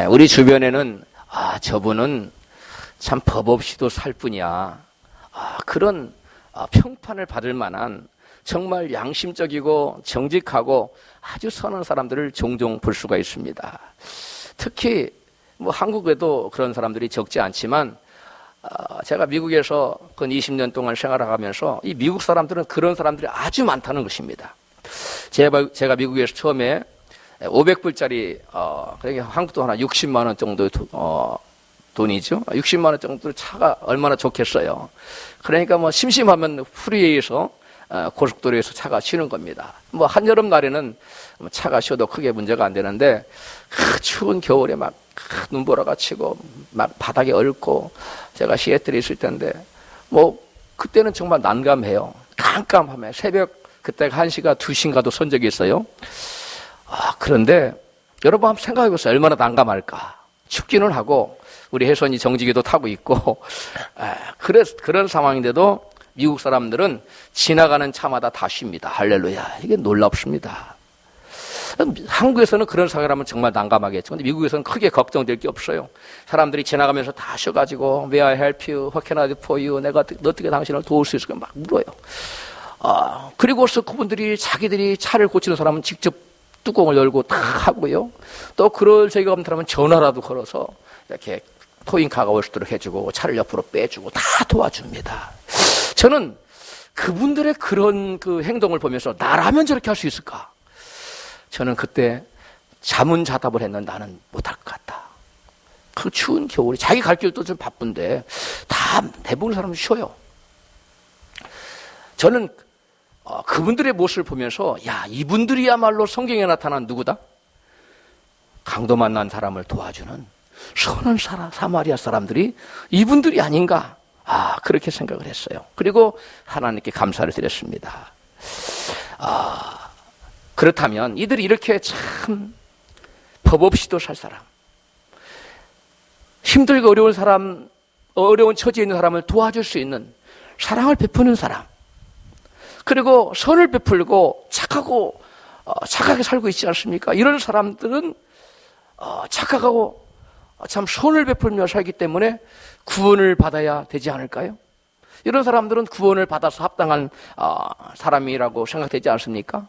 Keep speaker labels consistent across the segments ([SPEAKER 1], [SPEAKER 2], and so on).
[SPEAKER 1] 우리 주변에는 저분은 참 법 없이도 살 뿐이야. 그런 평판을 받을 만한 정말 양심적이고 정직하고 아주 선한 사람들을 종종 볼 수가 있습니다. 특히 한국에도 그런 사람들이 적지 않지만 제가 미국에서 근 20년 동안 생활하면서 이 미국 사람들은 그런 사람들이 아주 많다는 것입니다. 제가 미국에서 처음에 500불짜리 그러니까 한국 돈 하나 60만 원 정도 돈이죠. 60만 원 정도 차가 얼마나 좋겠어요. 그러니까 심심하면 프리웨이에서 고속도로에서 차가 쉬는 겁니다. 한여름 날에는 차가 쉬어도 크게 문제가 안 되는데 추운 겨울에 막 눈보라가 치고 막 바닥에 얽고 제가 시애틀에 있을 텐데 그때는 정말 난감해요. 깜깜하면 새벽 그때가 1시가 2시인가도 선 적이 있어요. 그런데 여러분 한번 생각해 보세요. 얼마나 난감할까. 춥기는 하고 우리 혜선이 정지기도 타고 있고 그런 상황인데도 미국 사람들은 지나가는 차마다 다 쉽니다. 할렐루야. 이게 놀랍습니다. 한국에서는 그런 사람은 정말 난감하겠죠. 근데 미국에서는 크게 걱정될 게 없어요. 사람들이 지나가면서 다 쉬어가지고 May I help you? What can I do for you? 내가 어떻게 당신을 도울 수 있을까? 막 물어요. 그리고서 그분들이 자기들이 차를 고치는 사람은 직접 뚜껑을 열고 다 하고요. 또 그럴 저희가 없는 사람은 전화라도 걸어서 이렇게 토잉카가 올 수 있도록 해주고 차를 옆으로 빼주고 다 도와줍니다. 저는 그분들의 그런 그 행동을 보면서 나라면 저렇게 할 수 있을까? 저는 그때 자문자답을 했는데 나는 못할 것 같다. 그 추운 겨울에 자기 갈 길도 좀 바쁜데 다 대부분 사람은 쉬어요. 저는 그분들의 모습을 보면서 이분들이야말로 성경에 나타난 누구다? 강도 만난 사람을 도와주는 선한 사마리아 사람들이 이분들이 아닌가? 그렇게 생각을 했어요. 그리고 하나님께 감사를 드렸습니다. 그렇다면 이들이 이렇게 참 법 없이도 살 사람, 힘들고 어려운 사람, 어려운 처지에 있는 사람을 도와줄 수 있는 사랑을 베푸는 사람, 그리고 선을 베풀고 착하게 살고 있지 않습니까? 이런 사람들은 착하고 참 선을 베풀며 살기 때문에 구원을 받아야 되지 않을까요? 이런 사람들은 구원을 받아서 합당한 사람이라고 생각되지 않습니까?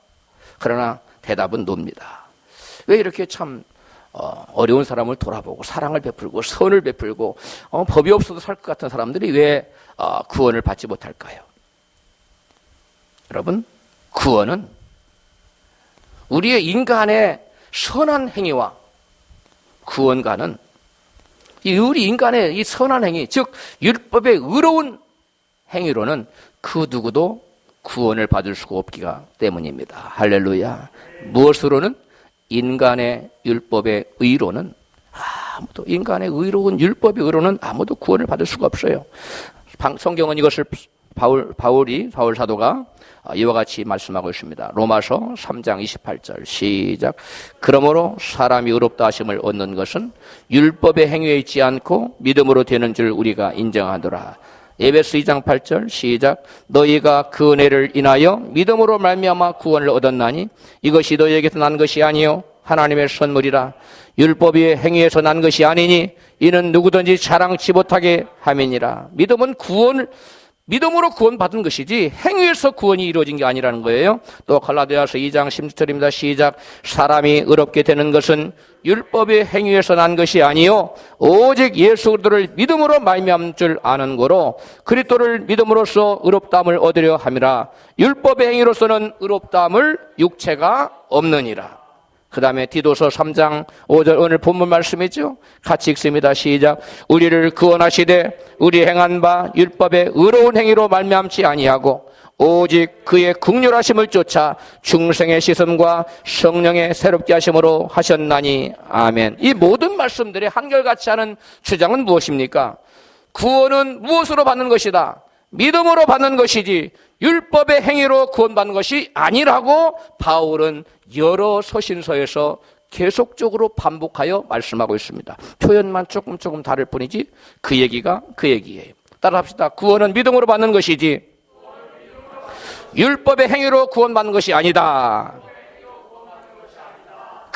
[SPEAKER 1] 그러나 대답은 노입니다. 왜 이렇게 참 어려운 사람을 돌아보고 사랑을 베풀고 선을 베풀고 법이 없어도 살 것 같은 사람들이 왜 구원을 받지 못할까요? 여러분, 구원은 우리의 인간의 선한 행위와 구원과는 우리 인간의 이 선한 행위, 즉 율법의 의로운 행위로는 그 누구도 구원을 받을 수가 없기가 때문입니다. 할렐루야. 무엇으로는? 인간의 율법의 의로는 아무도, 인간의 의로운 율법의 의로는 아무도 구원을 받을 수가 없어요. 성경은 이것을 바울 사도가 이와 같이 말씀하고 있습니다. 로마서 3장 28절 시작. 그러므로 사람이 의롭다 하심을 얻는 것은 율법의 행위에 있지 않고 믿음으로 되는 줄 우리가 인정하노라. 에베소 2장 8절 시작. 너희가 그 은혜를 인하여 믿음으로 말미암아 구원을 얻었나니 이것이 너희에게서 난 것이 아니요 하나님의 선물이라. 율법의 행위에서 난 것이 아니니 이는 누구든지 자랑치 못하게 함이니라. 믿음으로 구원받은 것이지 행위에서 구원이 이루어진 게 아니라는 거예요. 또 갈라디아서 2장 16절입니다. 시작. 사람이 의롭게 되는 것은 율법의 행위에서 난 것이 아니요 오직 예수 그리스도를 믿음으로 말미암은 줄 아는 거로 그리스도를 믿음으로써 의롭다함을 얻으려 함이라. 율법의 행위로서는 의롭다함을 육체가 없느니라. 그 다음에 디도서 3장 5절 오늘 본문 말씀이죠. 같이 읽습니다. 시작. 우리를 구원하시되 우리 행한 바 율법의 의로운 행위로 말미암지 아니하고 오직 그의 긍휼하심을 쫓아 중생의 씻음과 성령의 새롭게 하심으로 하셨나니 아멘. 이 모든 말씀들이 한결같이 하는 주장은 무엇입니까? 구원은 무엇으로 받는 것이다? 믿음으로 받는 것이지 율법의 행위로 구원받는 것이 아니라고 바울은 여러 서신서에서 계속적으로 반복하여 말씀하고 있습니다. 표현만 조금 다를 뿐이지 그 얘기가 그 얘기예요. 따라합시다. 구원은 믿음으로 받는 것이지 율법의 행위로 구원받는 것이 아니다.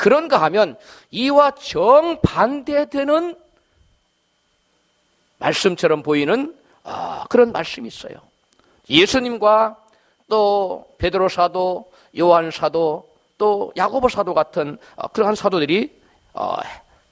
[SPEAKER 1] 그런가 하면 이와 정반대되는 말씀처럼 보이는 그런 말씀이 있어요. 예수님과 또 베드로 사도, 요한 사도, 또 야고보 사도 같은 그러한 사도들이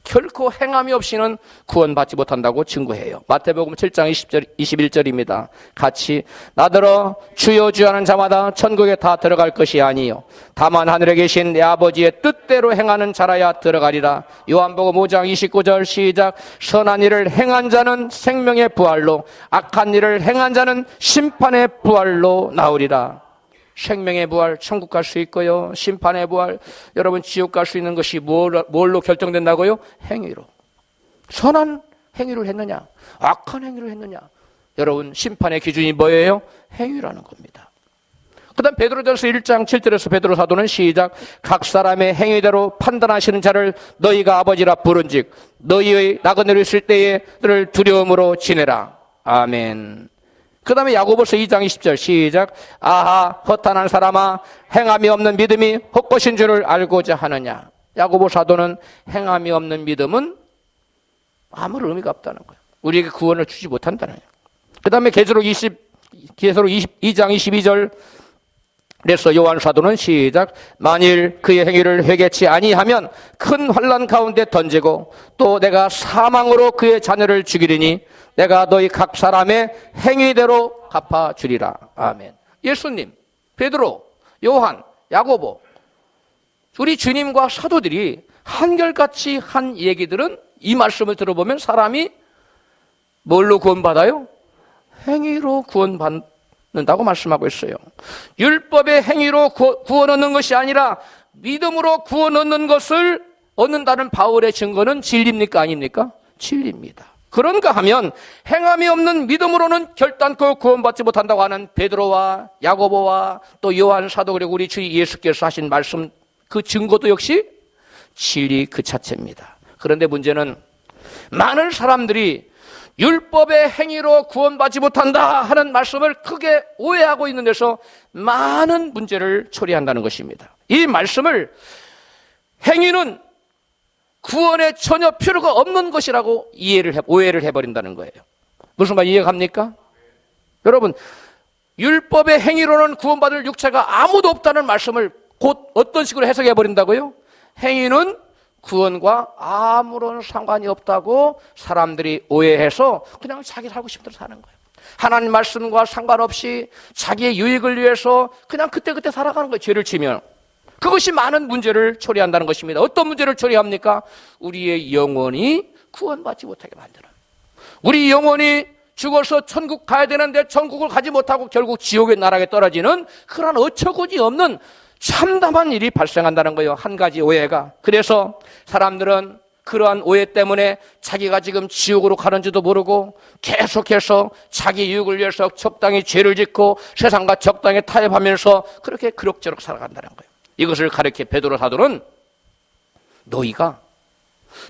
[SPEAKER 1] 결코 행함이 없이는 구원받지 못한다고 증거해요. 마태복음 7장 21절입니다. 같이 나더러 주여 주여 하는 자마다 천국에 다 들어갈 것이 아니요 다만 하늘에 계신 내 아버지의 뜻대로 행하는 자라야 들어가리라. 요한복음 5장 29절 시작. 선한 일을 행한 자는 생명의 부활로 악한 일을 행한 자는 심판의 부활로 나오리라. 생명의 부활, 천국 갈 수 있고요. 심판의 부활, 여러분 지옥 갈 수 있는 것이 뭘로 결정된다고요? 행위로. 선한 행위를 했느냐, 악한 행위를 했느냐. 여러분 심판의 기준이 뭐예요? 행위라는 겁니다. 그 다음 베드로전서 1장 7절에서 베드로 사도는 시작. 각 사람의 행위대로 판단하시는 자를 너희가 아버지라 부른즉 너희의 나그네로 있을 때에 너를 두려움으로 지내라. 아멘. 그 다음에 야고보서 2장 20절 시작. 아하 허탄한 사람아 행함이 없는 믿음이 헛것인 줄을 알고자 하느냐. 야고보 사도는 행함이 없는 믿음은 아무런 의미가 없다는 거예요. 우리에게 구원을 주지 못한다는 거예요. 그 다음에 계시록 22장 22절 그래서 요한 사도는 시작. 만일 그의 행위를 회개치 아니하면 큰 환난 가운데 던지고 또 내가 사망으로 그의 자녀를 죽이리니 내가 너희 각 사람의 행위대로 갚아주리라. 아멘. 예수님, 베드로, 요한, 야고보 우리 주님과 사도들이 한결같이 한 얘기들은 이 말씀을 들어보면 사람이 뭘로 구원받아요? 행위로 구원받는다고 말씀하고 있어요. 율법의 행위로 구원 얻는 것이 아니라 믿음으로 구원 얻는 것을 얻는다는 바울의 증거는 진리입니까? 아닙니까? 진리입니다. 그런가 하면 행함이 없는 믿음으로는 결단코 구원받지 못한다고 하는 베드로와 야고보와 또 요한 사도 그리고 우리 주 예수께서 하신 말씀 그 증거도 역시 진리 그 자체입니다. 그런데 문제는 많은 사람들이 율법의 행위로 구원받지 못한다 하는 말씀을 크게 오해하고 있는 데서 많은 문제를 초래한다는 것입니다. 이 말씀을 행위는 구원에 전혀 필요가 없는 것이라고 오해를 해버린다는 거예요. 무슨 말 이해갑니까? 여러분, 율법의 행위로는 구원받을 육체가 아무도 없다는 말씀을 곧 어떤 식으로 해석해버린다고요? 행위는 구원과 아무런 상관이 없다고 사람들이 오해해서 그냥 자기 살고 싶은 대로 사는 거예요. 하나님 말씀과 상관없이 자기의 유익을 위해서 그냥 그때그때 살아가는 거예요. 죄를 지면. 그것이 많은 문제를 초래한다는 것입니다. 어떤 문제를 초래합니까? 우리의 영혼이 구원받지 못하게 만드는. 우리 영혼이 죽어서 천국 가야 되는데 천국을 가지 못하고 결국 지옥의 나락에 떨어지는 그런 어처구니 없는 참담한 일이 발생한다는 거예요. 한 가지 오해가. 그래서 사람들은 그러한 오해 때문에 자기가 지금 지옥으로 가는지도 모르고 계속해서 자기 유익을 위해서 적당히 죄를 짓고 세상과 적당히 타협하면서 그렇게 그럭저럭 살아간다는 거예요. 이것을 가르쳐 베드로 사도는 너희가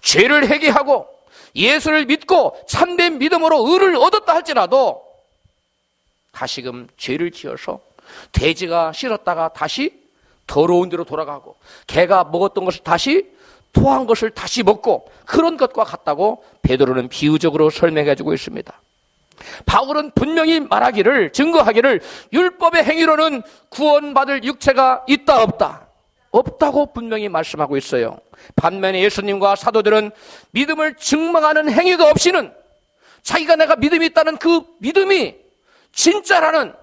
[SPEAKER 1] 죄를 회개하고 예수를 믿고 참된 믿음으로 의를 얻었다 할지라도 다시금 죄를 지어서 돼지가 싫었다가 다시 더러운 데로 돌아가고 개가 먹었던 것을 다시 토한 것을 다시 먹고 그런 것과 같다고 베드로는 비유적으로 설명해주고 있습니다. 바울은 분명히 말하기를 증거하기를 율법의 행위로는 구원받을 육체가 있다 없다? 없다고 분명히 말씀하고 있어요. 반면에 예수님과 사도들은 믿음을 증명하는 행위가 없이는 자기가 내가 믿음이 있다는 그 믿음이 진짜라는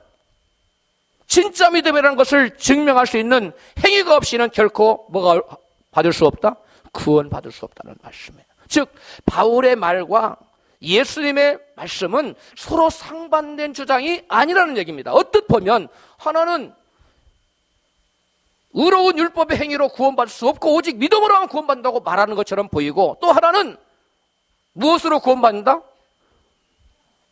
[SPEAKER 1] 진짜 믿음이라는 것을 증명할 수 있는 행위가 없이는 결코 뭐가 받을 수 없다? 구원받을 수 없다는 말씀이에요. 즉 바울의 말과 예수님의 말씀은 서로 상반된 주장이 아니라는 얘기입니다. 어떻게 보면 하나는 의로운 율법의 행위로 구원받을 수 없고 오직 믿음으로만 구원받는다고 말하는 것처럼 보이고 또 하나는 무엇으로 구원받는다?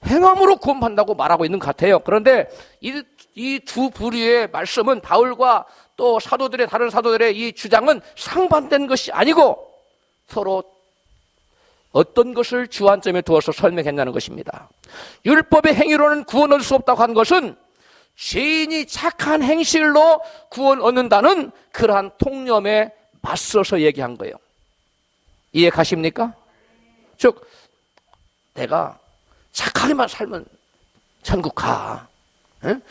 [SPEAKER 1] 행함으로 구원받는다고 말하고 있는 것 같아요. 그런데 이 두 부류의 말씀은 바울과 또 사도들의 다른 사도들의 이 주장은 상반된 것이 아니고 서로 어떤 것을 주안점에 두어서 설명했냐는 것입니다. 율법의 행위로는 구원 얻을 수 없다고 한 것은 죄인이 착한 행실로 구원 얻는다는 그러한 통념의 맞서서 얘기한 거예요. 이해 가십니까? 즉 내가 착하게만 살면 천국 가. 응?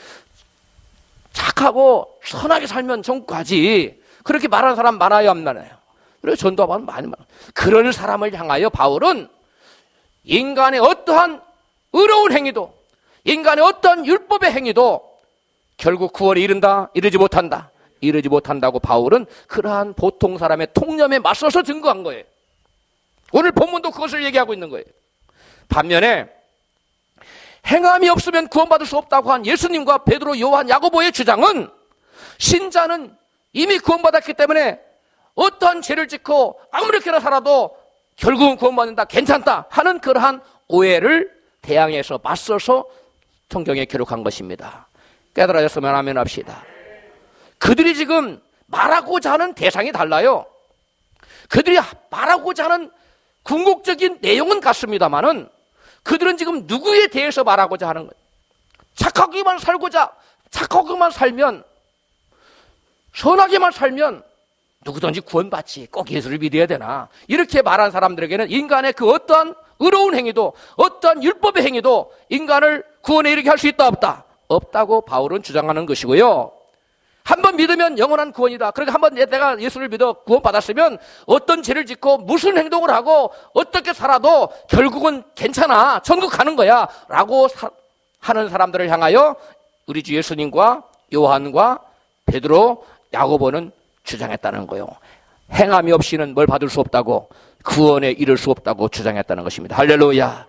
[SPEAKER 1] 착하고 선하게 살면 천국 가지. 그렇게 말하는 사람 많아요, 안 많아요? 그래서 전도하면 많이 많아요. 그런 사람을 향하여 바울은 인간의 어떠한 의로운 행위도, 인간의 어떠한 율법의 행위도 결국 구원에 이른다, 이르지 못한다. 이르지 못한다고 바울은 그러한 보통 사람의 통념에 맞서서 증거한 거예요. 오늘 본문도 그것을 얘기하고 있는 거예요. 반면에 행함이 없으면 구원받을 수 없다고 한 예수님과 베드로, 요한, 야고보의 주장은 신자는 이미 구원받았기 때문에 어떠한 죄를 짓고 아무렇게나 살아도 결국은 구원받는다, 괜찮다 하는 그러한 오해를 대항해서 맞서서 성경에 기록한 것입니다. 깨달아졌으면 아멘 합시다. 그들이 지금 말하고자 하는 대상이 달라요. 그들이 말하고자 하는 궁극적인 내용은 같습니다만은 그들은 지금 누구에 대해서 말하고자 하는 거예요. 착하게만 살면, 선하게만 살면 누구든지 구원받지, 꼭 예수를 믿어야 되나, 이렇게 말한 사람들에게는 인간의 그 어떠한 의로운 행위도, 어떠한 율법의 행위도 인간을 구원에 이르게 할 수 있다 없다? 없다고 바울은 주장하는 것이고요. 한번 믿으면 영원한 구원이다. 그러니까 한번 내가 예수를 믿어 구원받았으면 어떤 죄를 짓고 무슨 행동을 하고 어떻게 살아도 결국은 괜찮아, 천국 가는 거야 라고 하는 사람들을 향하여 우리 주 예수님과 요한과 베드로, 야고보는 주장했다는 거예요. 행함이 없이는 뭘 받을 수 없다고, 구원에 이를 수 없다고 주장했다는 것입니다. 할렐루야.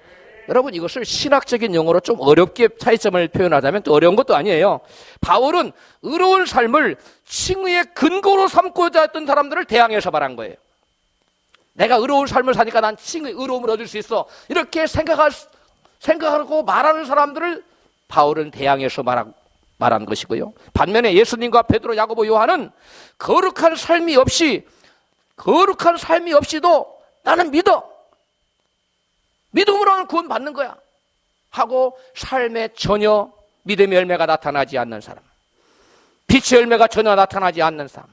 [SPEAKER 1] 여러분, 이것을 신학적인 용어로 좀 어렵게 차이점을 표현하자면 또 어려운 것도 아니에요. 바울은 의로운 삶을 칭의의 근거로 삼고자 했던 사람들을 대항해서 말한 거예요. 내가 의로운 삶을 사니까 난 칭의 의로움을 얻을 수 있어, 이렇게 생각하고 말하는 사람들을 바울은 대항해서 말한 것이고요. 반면에 예수님과 베드로, 야고보, 요한은 거룩한 삶이 없이도 나는 믿어, 믿음으로는 구원 받는 거야 하고 삶에 전혀 믿음의 열매가 나타나지 않는 사람, 빛의 열매가 전혀 나타나지 않는 사람,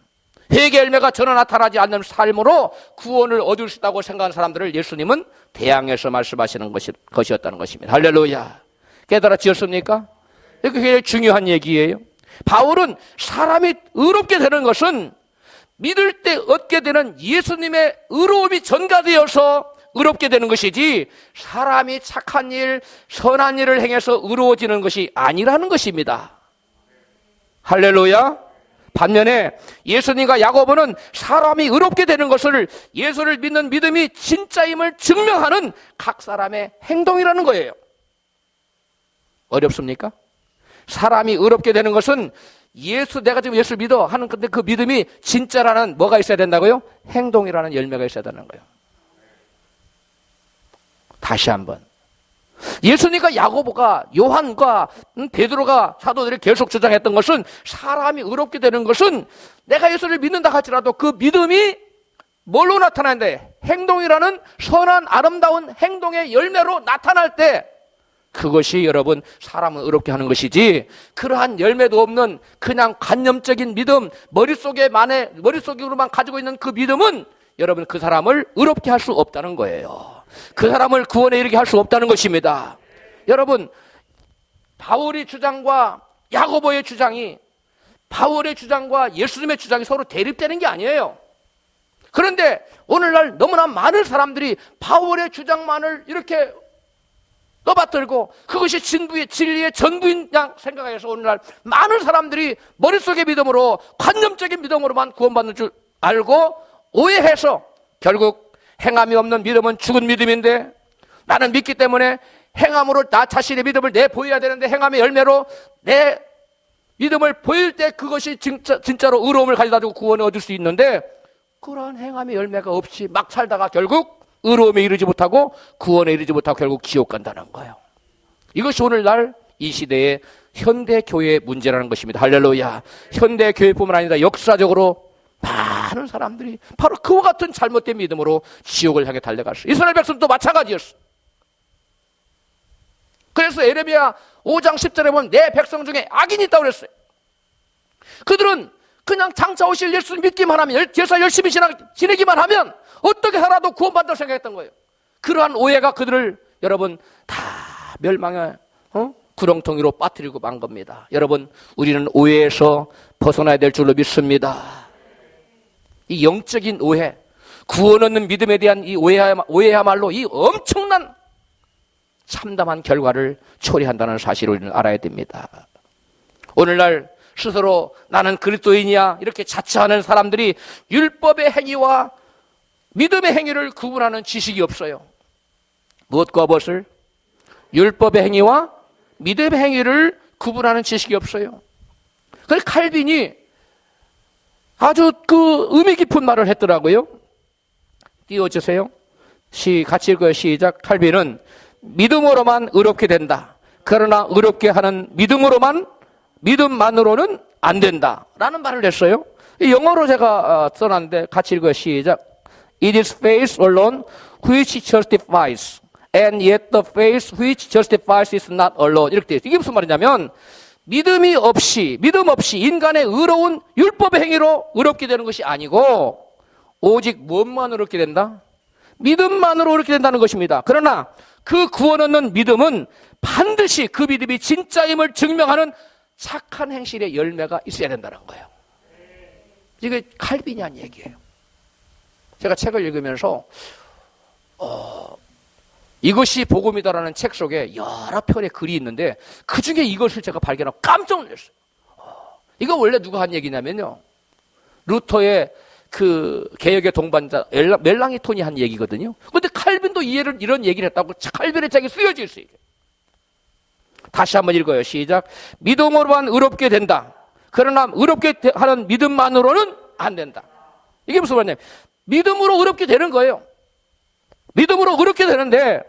[SPEAKER 1] 회개의 열매가 전혀 나타나지 않는 삶으로 구원을 얻을 수 있다고 생각하는 사람들을 예수님은 대항해서 말씀하시는 것이었다는 것입니다. 할렐루야. 깨달아지셨습니까? 이게 굉장히 중요한 얘기예요. 바울은 사람이 의롭게 되는 것은 믿을 때 얻게 되는 예수님의 의로움이 전가되어서 의롭게 되는 것이지, 사람이 착한 일, 선한 일을 행해서 의로워지는 것이 아니라는 것입니다. 할렐루야. 반면에 예수님과 야고보는 사람이 의롭게 되는 것을 예수를 믿는 믿음이 진짜임을 증명하는 각 사람의 행동이라는 거예요. 어렵습니까? 사람이 의롭게 되는 것은 내가 지금 예수를 믿어 하는 건데 그 믿음이 진짜라는 뭐가 있어야 된다고요? 행동이라는 열매가 있어야 되는 거예요. 다시 한번, 예수님과 야고보가, 요한과 베드로가, 사도들이 계속 주장했던 것은 사람이 의롭게 되는 것은 내가 예수를 믿는다 할지라도 그 믿음이 뭘로 나타나는데, 행동이라는 선한 아름다운 행동의 열매로 나타날 때 그것이 여러분 사람을 의롭게 하는 것이지, 그러한 열매도 없는 그냥 관념적인 믿음, 머릿속으로만 가지고 있는 그 믿음은 여러분 그 사람을 의롭게 할 수 없다는 거예요. 그 사람을 구원에 이르게 할 수 없다는 것입니다. 여러분, 바울의 주장과 야고보의 주장이, 바울의 주장과 예수님의 주장이 서로 대립되는 게 아니에요. 그런데 오늘날 너무나 많은 사람들이 바울의 주장만을 이렇게 떠받들고 그것이 진리의 전부인 양 생각해서 오늘날 많은 사람들이 머릿속의 믿음으로, 관념적인 믿음으로만 구원받는 줄 알고 오해해서 결국 행함이 없는 믿음은 죽은 믿음인데, 나는 믿기 때문에 행함으로 나 자신의 믿음을 내보여야 되는데 행함의 열매로 내 믿음을 보일 때 그것이 진짜로 의로움을 가져다주고 구원을 얻을 수 있는데, 그러한 행함의 열매가 없이 막 살다가 결국 의로움에 이르지 못하고 구원에 이르지 못하고 결국 지옥 간다는 거예요. 이것이 오늘날 이 시대의 현대교회의 문제라는 것입니다. 할렐루야. 현대교회뿐만 아니라 역사적으로 많은 사람들이 바로 그와 같은 잘못된 믿음으로 지옥을 향해 달려갔어요. 이스라엘 백성도 마찬가지였어요. 그래서 에레미야 5장 10절에 보면 내 백성 중에 악인이 있다고 그랬어요. 그들은 그냥 장차 오실 예수 믿기만 하면, 제사 열심히 지내기만 하면 어떻게 살아도 구원받을 생각했던 거예요. 그러한 오해가 그들을 여러분 다 멸망의 구렁텅이로 빠뜨리고 만 겁니다. 여러분, 우리는 오해에서 벗어나야 될 줄로 믿습니다. 이 영적인 오해, 구원 얻는 믿음에 대한 이 오해야말로 이 엄청난 참담한 결과를 초래한다는 사실을 우리는 알아야 됩니다. 오늘날 스스로 나는 그리스도인이야 이렇게 자처하는 사람들이 율법의 행위와 믿음의 행위를 구분하는 지식이 없어요. 무엇과 무엇을? 율법의 행위와 믿음의 행위를 구분하는 지식이 없어요. 그래서 칼빈이 아주 의미 깊은 말을 했더라고요. 띄워주세요. 같이 읽어요. 시작. 칼빈은 믿음으로만 의롭게 된다. 그러나 의롭게 하는 믿음만으로는 안 된다. 라는 말을 했어요. 영어로 제가 써놨는데 같이 읽어요. 시작. It is faith alone which justifies, and yet the faith which justifies is not alone. 이렇게 되어 있어요. 이게 무슨 말이냐면 믿음 없이 인간의 의로운 율법의 행위로 의롭게 되는 것이 아니고 오직 무엇만 의롭게 된다? 믿음만으로 의롭게 된다는 것입니다. 그러나 그 구원 얻는 믿음은 반드시 그 믿음이 진짜임을 증명하는 착한 행실의 열매가 있어야 된다는 거예요. 이게 칼빈이 한 얘기예요. 제가 책을 읽으면서 이것이 복음이다라는 책 속에 여러 편의 글이 있는데 그 중에 이것을 제가 발견하고 깜짝 놀랐어요. 이거 원래 누가 한 얘기냐면요, 루터의 그 개혁의 동반자 멜랑이톤이 한 얘기거든요. 그런데 칼빈도 이런 얘기를 했다고 칼빈의 책에 쓰여져 있어요. 다시 한번 읽어요. 시작. 믿음으로만 의롭게 된다. 그러나 의롭게 하는 믿음만으로는 안 된다. 이게 무슨 말이냐면 믿음으로 의롭게 되는 거예요. 믿음으로 의롭게 되는데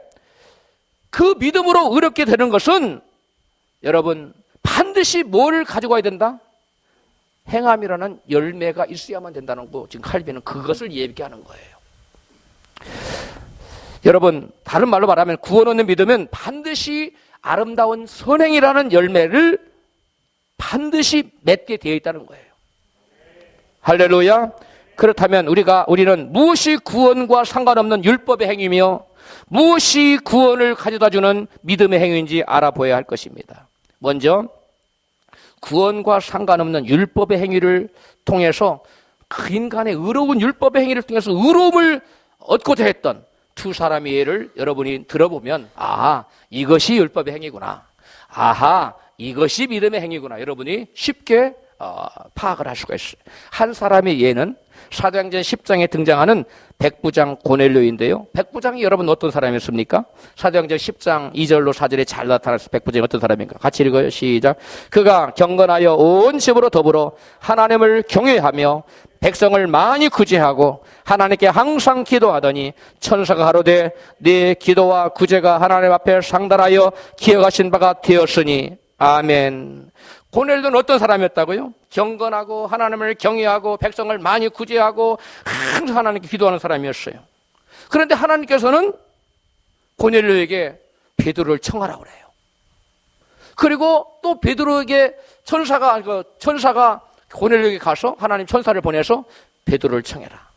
[SPEAKER 1] 그 믿음으로 의롭게 되는 것은 여러분 반드시 뭘 가지고 와야 된다? 행함이라는 열매가 있어야만 된다는 거. 지금 칼빈은 그것을 얘기하는 거예요. 여러분, 다른 말로 말하면 구원 얻는 믿음은 반드시 아름다운 선행이라는 열매를 반드시 맺게 되어 있다는 거예요. 할렐루야. 그렇다면 우리는 무엇이 구원과 상관없는 율법의 행위며 무엇이 구원을 가져다주는 믿음의 행위인지 알아보아야 할 것입니다. 먼저 구원과 상관없는 율법의 행위를 통해서 그 인간의 의로운 율법의 행위를 통해서 의로움을 얻고자 했던 두 사람의 예를 여러분이 들어보면 이것이 율법의 행위구나, 이것이 믿음의 행위구나, 여러분이 쉽게 파악을 할 수가 있어요. 한 사람의 예는 사도행전 10장에 등장하는 백부장 고넬료인데요. 백부장이 여러분 어떤 사람이었습니까? 사도행전 10장 2절로 4절에 잘 나타나서 백부장이 어떤 사람인가? 같이 읽어요. 시작. 그가 경건하여 온 집으로 더불어 하나님을 경외하며 백성을 많이 구제하고 하나님께 항상 기도하더니 천사가 가로되 네 기도와 구제가 하나님 앞에 상달하여 기억하신 바가 되었으니 아멘. 고넬료는 어떤 사람이었다고요? 경건하고 하나님을 경외하고 백성을 많이 구제하고 항상 하나님께 기도하는 사람이었어요. 그런데 하나님께서는 고넬료에게 베드로를 청하라고 그래요. 그리고 또 베드로에게 천사가 고넬료에게 가서 하나님 천사를 보내서 베드로를 청해라.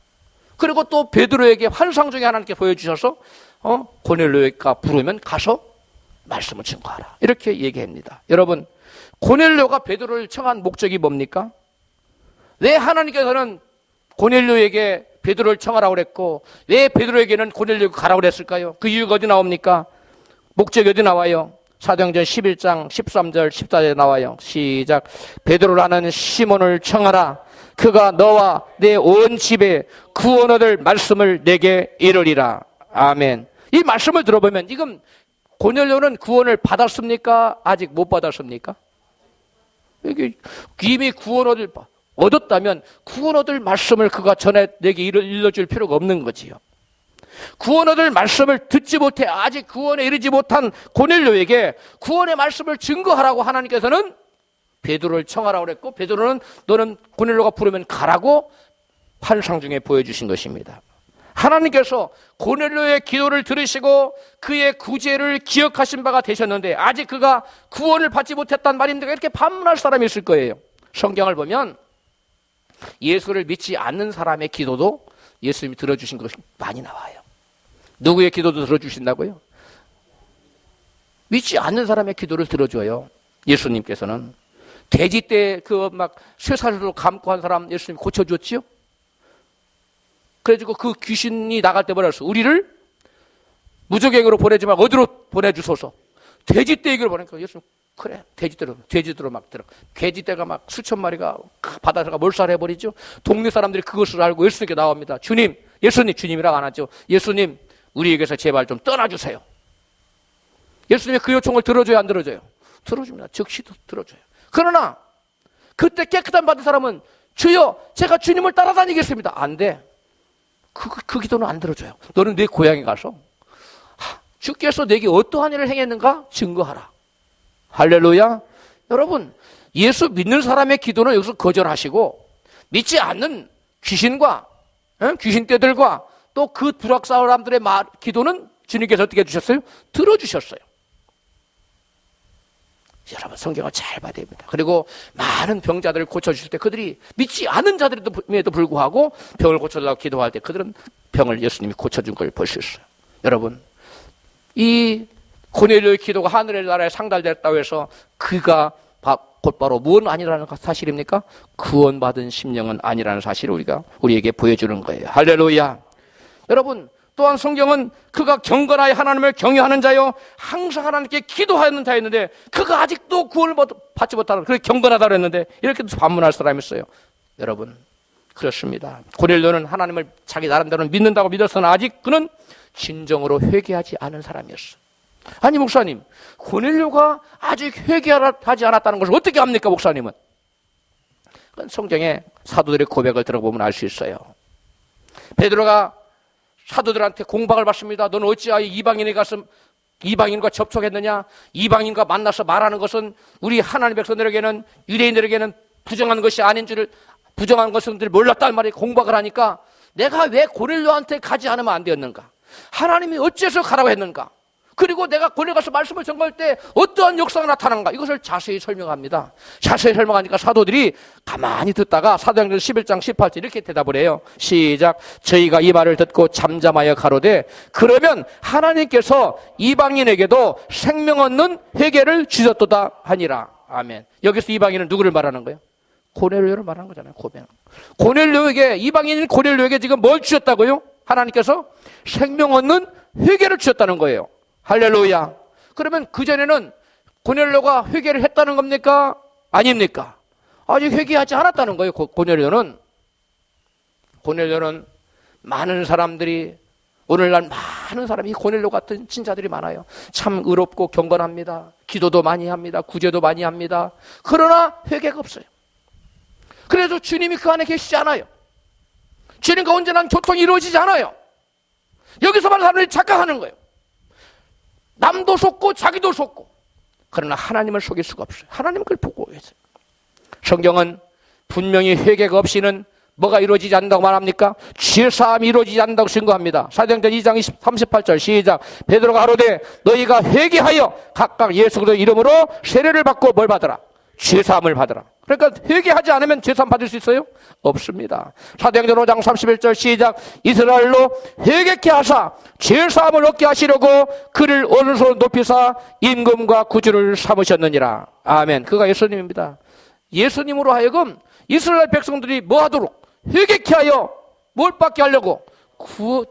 [SPEAKER 1] 그리고 또 베드로에게 환상 중에 하나님께 보여주셔서 고넬료가 부르면 가서 말씀을 증거하라. 이렇게 얘기합니다. 여러분, 고넬료가 베드로를 청한 목적이 뭡니까? 왜 하나님께서는 고넬료에게 베드로를 청하라고 그랬고 왜 베드로에게는 고넬료가 가라고 그랬을까요? 그 이유가 어디 나옵니까? 목적이 어디 나와요? 사도행전 11장 13절 14절에 나와요. 시작. 베드로라는 시몬을 청하라. 그가 너와 내 온 집에 구원 얻을 말씀을 내게 이르리라. 아멘. 이 말씀을 들어보면 지금 고넬료는 구원을 받았습니까? 아직 못 받았습니까? 이미 구원 얻었다면 구원 얻을 말씀을 그가 전에 내게 일러줄 필요가 없는 거지요. 구원 얻을 말씀을 듣지 못해 아직 구원에 이르지 못한 고넬료에게 구원의 말씀을 증거하라고 하나님께서는 베드로를 청하라고 그랬고 베드로는 너는 고넬료가 부르면 가라고 환상 중에 보여주신 것입니다. 하나님께서 고넬료의 기도를 들으시고 그의 구제를 기억하신 바가 되셨는데 아직 그가 구원을 받지 못했단 말인데 이렇게 반문할 사람이 있을 거예요. 성경을 보면 예수를 믿지 않는 사람의 기도도 예수님이 들어주신 것이 많이 나와요. 누구의 기도도 들어주신다고요? 믿지 않는 사람의 기도를 들어줘요. 예수님께서는 돼지 때 그 막 쇠사슬로 감고 한 사람 예수님이 고쳐줬지요? 그래가지고 그 귀신이 나갈 때 뭐라 했어? 우리를 무적행으로 보내지 말고 어디로 보내주소서. 돼지떼에게로 보내니까 예수님 그래 돼지떼로 막 들어. 돼지떼가 막 수천 마리가 바다에서 몰살해버리죠. 동네 사람들이 그것을 알고 예수님께 나옵니다. 주님, 예수님, 주님이라고 안 하죠. 예수님, 우리에게서 제발 좀 떠나주세요. 예수님의 그 요청을 들어줘요, 안 들어줘요? 들어줍니다. 즉시 들어줘요. 그러나 그때 깨끗한 받은 사람은 주여, 제가 주님을 따라다니겠습니다. 안 돼. 그 기도는 안 들어줘요. 너는 내 고향에 가서 주께서 내게 어떠한 일을 행했는가 증거하라. 할렐루야. 여러분, 예수 믿는 사람의 기도는 여기서 거절하시고 믿지 않는 귀신과 귀신떼들과 또 그 불악 사람들의 기도는 주님께서 어떻게 해주셨어요? 들어주셨어요. 여러분, 성경을 잘 봐야 됩니다. 그리고 많은 병자들을 고쳐주실 때 그들이 믿지 않은 자들임에도 불구하고 병을 고쳐달라고 기도할 때 그들은 병을 예수님이 고쳐준 걸 볼 수 있어요. 여러분, 이 고넬료의 기도가 하늘의 나라에 상달됐다고 해서 그가 곧바로 무엇은 아니라는 사실입니까? 구원받은 심령은 아니라는 사실을 우리에게 보여주는 거예요. 할렐루야. 여러분, 또한 성경은 그가 경건하여 하나님을 경외하는 자요 항상 하나님께 기도하는 자였는데 그가 아직도 구원을 받지 못하는, 그렇게 경건하다고 했는데 이렇게 반문할 사람이 있어요. 여러분, 그렇습니다. 고넬료는 하나님을 자기 나름대로 믿는다고 믿었으나 아직 그는 진정으로 회개하지 않은 사람이었어요. 아니 목사님, 고넬료가 아직 회개하지 않았다는 것을 어떻게 압니까? 목사님은 성경의 사도들의 고백을 들어보면 알 수 있어요. 베드로가 사도들한테 공박을 받습니다. 너는 어찌하여 이방인에 가서 이방인과 접촉했느냐? 이방인과 만나서 말하는 것은 우리 하나님 백성들에게는, 유대인들에게는 부정한 것이 아닌 줄을, 부정한 것은 몰랐단 말이에요. 공박을 하니까 내가 왜 고넬료한테 가지 않으면 안 되었는가? 하나님이 어째서 가라고 했는가? 그리고 내가 고넬 가서 말씀을 전할 때 어떠한 역사가 나타나는가? 이것을 자세히 설명합니다. 자세히 설명하니까 사도들이 가만히 듣다가 사도행전 11장 18절 이렇게 대답을 해요. 시작. 저희가 이 말을 듣고 잠잠하여 가로되 그러면 하나님께서 이방인에게도 생명 얻는 회개를 주셨도다 하니라. 아멘. 여기서 이방인은 누구를 말하는 거예요? 고넬료를 말하는 거잖아요. 고넬료에게, 이방인인 고넬료에게 지금 뭘 주셨다고요? 하나님께서 생명 얻는 회개를 주셨다는 거예요. 할렐루야. 그러면 그전에는 고넬료가 회개를 했다는 겁니까? 아닙니까? 아직 회개하지 않았다는 거예요. 고넬료는 많은 사람들이, 오늘날 많은 사람이 고넬료 같은 신자들이 많아요. 참 의롭고 경건합니다. 기도도 많이 합니다. 구제도 많이 합니다. 그러나 회개가 없어요. 그래서 주님이 그 안에 계시지 않아요. 주님과 온전한 교통이 이루어지지 않아요. 여기서만 사람들이 착각하는 거예요. 남도 속고 자기도 속고. 그러나 하나님을 속일 수가 없어요. 하나님은 그걸 보고 계세요. 성경은 분명히 회개가 없이는 뭐가 이루어지지 않는다고 말합니까? 죄사함이 이루어지지 않는다고 증거합니다. 사도행전 2장 38절 시작. 베드로가 가로되 너희가 회개하여 각각 예수 그리스도의 이름으로 세례를 받고 뭘 받으라? 죄사함을 받으라. 그러니까 회개하지 않으면 죄사함 받을 수 있어요? 없습니다. 사도행전 5장 31절 시작. 이스라엘로 회개케 하사 죄사함을 얻게 하시려고 그를 오른손 높이사 임금과 구주를 삼으셨느니라. 아멘. 그가 예수님입니다. 예수님으로 하여금 이스라엘 백성들이 뭐 하도록? 회개케 하여 뭘 받게 하려고?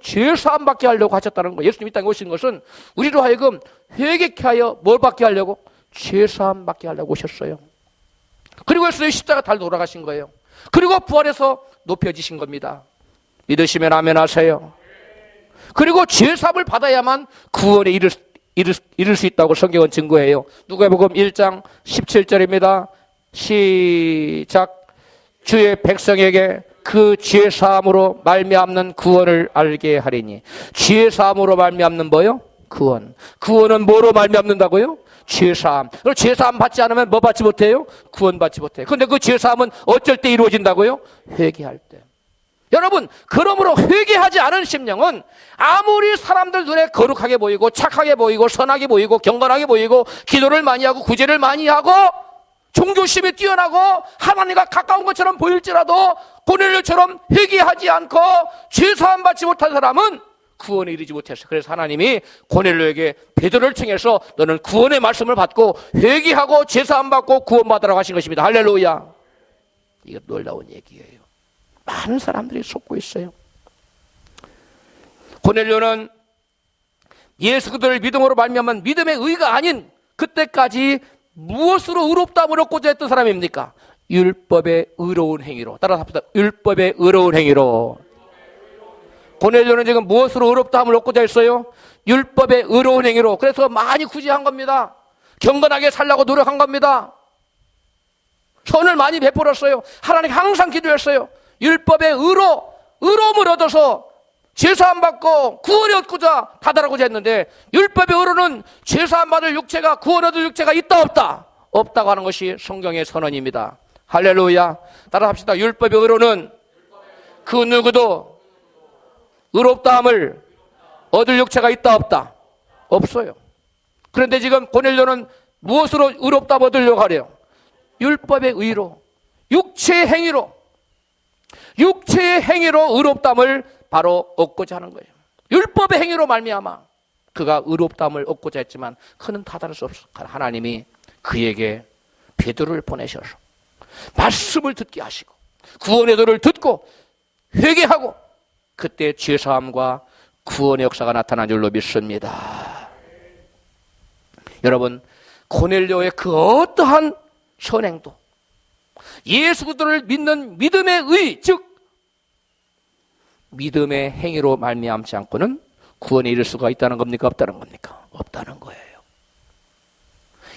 [SPEAKER 1] 죄사함 받게 하려고 하셨다는 거예요. 예수님이 이 땅에 오신 것은 우리로 하여금 회개케 하여 뭘 받게 하려고? 죄사함 받게 하려고 오셨어요. 그리고 예수님이 십자가 달려 돌아가신 거예요. 그리고 부활해서 높여지신 겁니다. 믿으시면 아멘 하세요. 그리고 죄사함을 받아야만 구원에 이를 수 있다고 성경은 증거해요. 누가복음 1장 17절입니다. 시작. 주의 백성에게 그 죄사함으로 말미암는 구원을 알게 하리니. 죄사함으로 말미암는 뭐요? 구원. 구원은 뭐로 말미암는다고요? 죄사함. 그럼 죄사함 받지 않으면 뭐 받지 못해요? 구원 받지 못해요. 그런데 그 죄사함은 어쩔 때 이루어진다고요? 회개할 때. 여러분, 그러므로 회개하지 않은 심령은 아무리 사람들 눈에 거룩하게 보이고 착하게 보이고 선하게 보이고 경건하게 보이고 기도를 많이 하고 구제를 많이 하고 종교심이 뛰어나고 하나님과 가까운 것처럼 보일지라도 고넬료처럼 회개하지 않고 죄사함 받지 못한 사람은 구원에 이르지 못했어요. 그래서 하나님이 고넬료에게 베드로를 통해서 너는 구원의 말씀을 받고 회개하고 죄사함 받고 구원받으라고 하신 것입니다. 할렐루야. 이거 놀라운 얘기예요. 많은 사람들이 속고 있어요. 고넬료는 예수 그리스도를 믿음으로 말미암은 믿음의 의가 아닌 그때까지 무엇으로 의롭다함을 얻고자 했던 사람입니까? 율법의 의로운 행위로. 따라서 합시다. 율법의 의로운 행위로. 고넬료는 지금 무엇으로 의롭다함을 얻고자 했어요? 율법의 의로운 행위로. 그래서 많이 구제한 겁니다. 경건하게 살려고 노력한 겁니다. 선을 많이 베풀었어요. 하나님께 항상 기도했어요. 율법의 의로움을 얻어서 죄사함 받고 구원을 얻고자 다다르고자 했는데, 율법의 의로는 죄사함 받을 육체가, 구원 얻을 육체가 있다 없다? 없다고 하는 것이 성경의 선언입니다. 할렐루야. 따라 합시다. 율법의 의로는 그 누구도 의롭다함을 얻을 육체가 있다 없다? 없어요. 그런데 지금 고넬료는 무엇으로 의롭다함 얻으려고 하래요? 율법의 의로, 육체의 행위로 의롭다함을 바로 얻고자 하는 거예요. 율법의 행위로 말미암아 그가 의롭다함을 얻고자 했지만 그는 다다를 수 없어. 하나님이 그에게 베드로를 보내셔서 말씀을 듣게 하시고 구원의 도를 듣고 회개하고 그때 죄사함과 구원의 역사가 나타난 줄로 믿습니다. 여러분, 고넬료의 그 어떠한 선행도 예수 그리스도를 믿는 믿음의 의, 즉 믿음의 행위로 말미암지 않고는 구원에 이를 수가 있다는 겁니까? 없다는 겁니까? 없다는 거예요.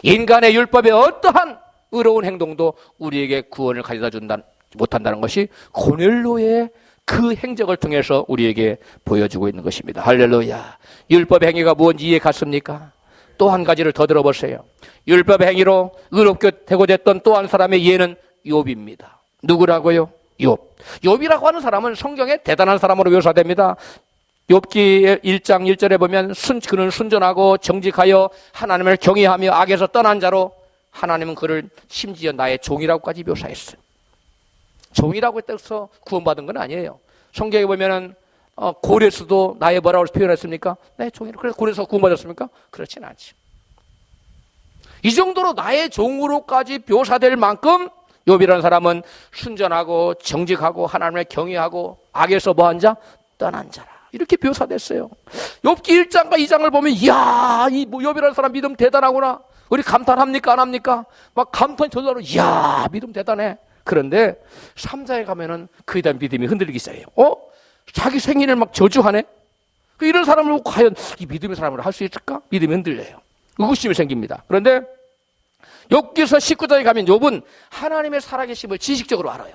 [SPEAKER 1] 인간의 율법의 어떠한 의로운 행동도 우리에게 구원을 가져다 준다 못한다는 것이 고넬료의 그 행적을 통해서 우리에게 보여주고 있는 것입니다. 할렐루야. 율법의 행위가 무엇인지 이해 갔습니까? 또 한 가지를 더 들어보세요. 율법의 행위로 의롭게 되고 됐던 또 한 사람의 예는 욥입니다. 누구라고요? 욥이라고 하는 사람은 성경에 대단한 사람으로 묘사됩니다. 욥기 1장 1절에 보면 그는 순전하고 정직하여 하나님을 경외하며 악에서 떠난 자로 하나님은 그를 심지어 나의 종이라고까지 묘사했어요. 종이라고 해서 구원받은 건 아니에요. 성경에 보면은 고레스도 나의 뭐라고 표현했습니까? 나의 종이라고. 그래서 고레스가 구원받았습니까? 그렇진 않지. 이 정도로 나의 종으로까지 묘사될 만큼 욥이라는 사람은 순전하고 정직하고 하나님을 경외하고 악에서 뭐한 자? 떠난 자라. 이렇게 묘사됐어요. 욥기 1장과 2장을 보면 이야, 이 욥이라는 사람 믿음 대단하구나. 우리 감탄합니까? 안 합니까? 막 감탄이 절로 이야, 믿음 대단해. 그런데 3장에 가면은 그에 대한 믿음이 흔들리기 시작해요. 자기 생일을 막 저주하네? 이런 사람을 과연 이 믿음의 사람으로 할 수 있을까? 믿음이 흔들려요. 의구심이 생깁니다. 그런데 욥기서 19장에 가면 욥은 하나님의 살아계심을 지식적으로 알아요.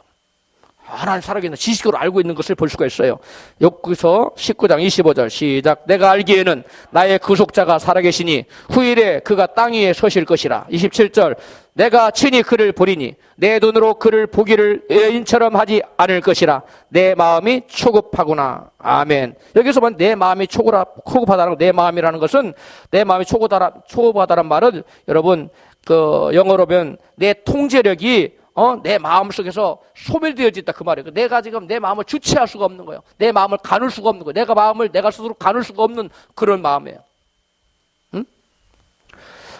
[SPEAKER 1] 하나님 살아계는 지식으로 알고 있는 것을 볼 수가 있어요. 욥기서 19장 25절 시작. 내가 알기에는 나의 구속자가 살아계시니 후일에 그가 땅 위에 서실 것이라. 27절 내가 친히 그를 보리니 내 눈으로 그를 보기를 여인처럼 하지 않을 것이라. 내 마음이 초급하구나. 아멘. 여기서 보면 내 마음이 초급하다는 내 마음이라는 것은 내 마음이 초급하다는 말은 여러분 영어로 보면 내 통제력이 내 마음속에서 소멸되어진다 그 말이에요. 내가 지금 내 마음을 주체할 수가 없는 거예요. 내 마음을 가눌 수가 없는 거예요. 내가 스스로 가눌 수가 없는 그런 마음이에요.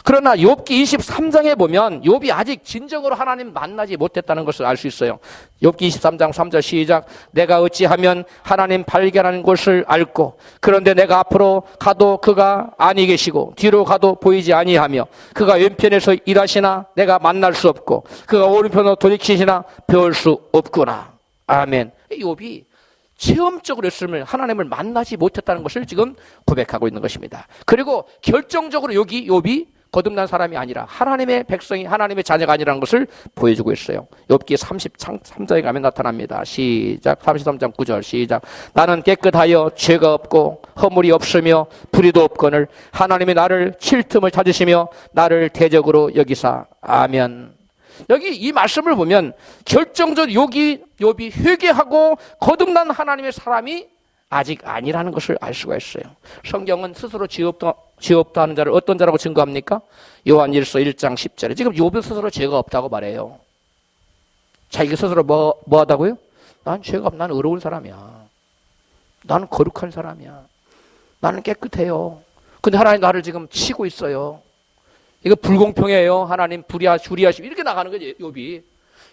[SPEAKER 1] 그러나 욥기 23장에 보면 욥이 아직 진정으로 하나님 만나지 못했다는 것을 알 수 있어요. 욥기 23장 3절 시작. 내가 어찌하면 하나님 발견하는 것을 알고 그런데 내가 앞으로 가도 그가 아니 계시고 뒤로 가도 보이지 아니하며 그가 왼편에서 일하시나 내가 만날 수 없고 그가 오른편으로 돌이키시나 배울 수 없구나. 아멘. 욥이 체험적으로 했음을 하나님을 만나지 못했다는 것을 지금 고백하고 있는 것입니다. 그리고 결정적으로 욥이 거듭난 사람이 아니라 하나님의 백성이 하나님의 자녀가 아니라는 것을 보여주고 있어요. 욥기 33장에 가면 나타납니다. 시작. 33장 9절 시작. 나는 깨끗하여 죄가 없고 허물이 없으며 불의도 없거늘 하나님이 나를 칠 틈을 찾으시며 나를 대적으로 여기사. 아멘. 여기 이 말씀을 보면 결정적으로 욥이 회개하고 거듭난 하나님의 사람이 아직 아니라는 것을 알 수가 있어요. 성경은 스스로 죄 없다 하는 자를 어떤 자라고 증거합니까? 요한일서 1장 10절에 지금 욥은 스스로 죄가 없다고 말해요. 자기가 스스로 뭐 하다고요? 난 죄가 없어. 난 의로운 사람이야. 나는 거룩한 사람이야. 나는 깨끗해요. 근데 하나님 나를 지금 치고 있어요. 이거 불공평해요. 하나님 주리하시고 이렇게 나가는 거지, 욥이.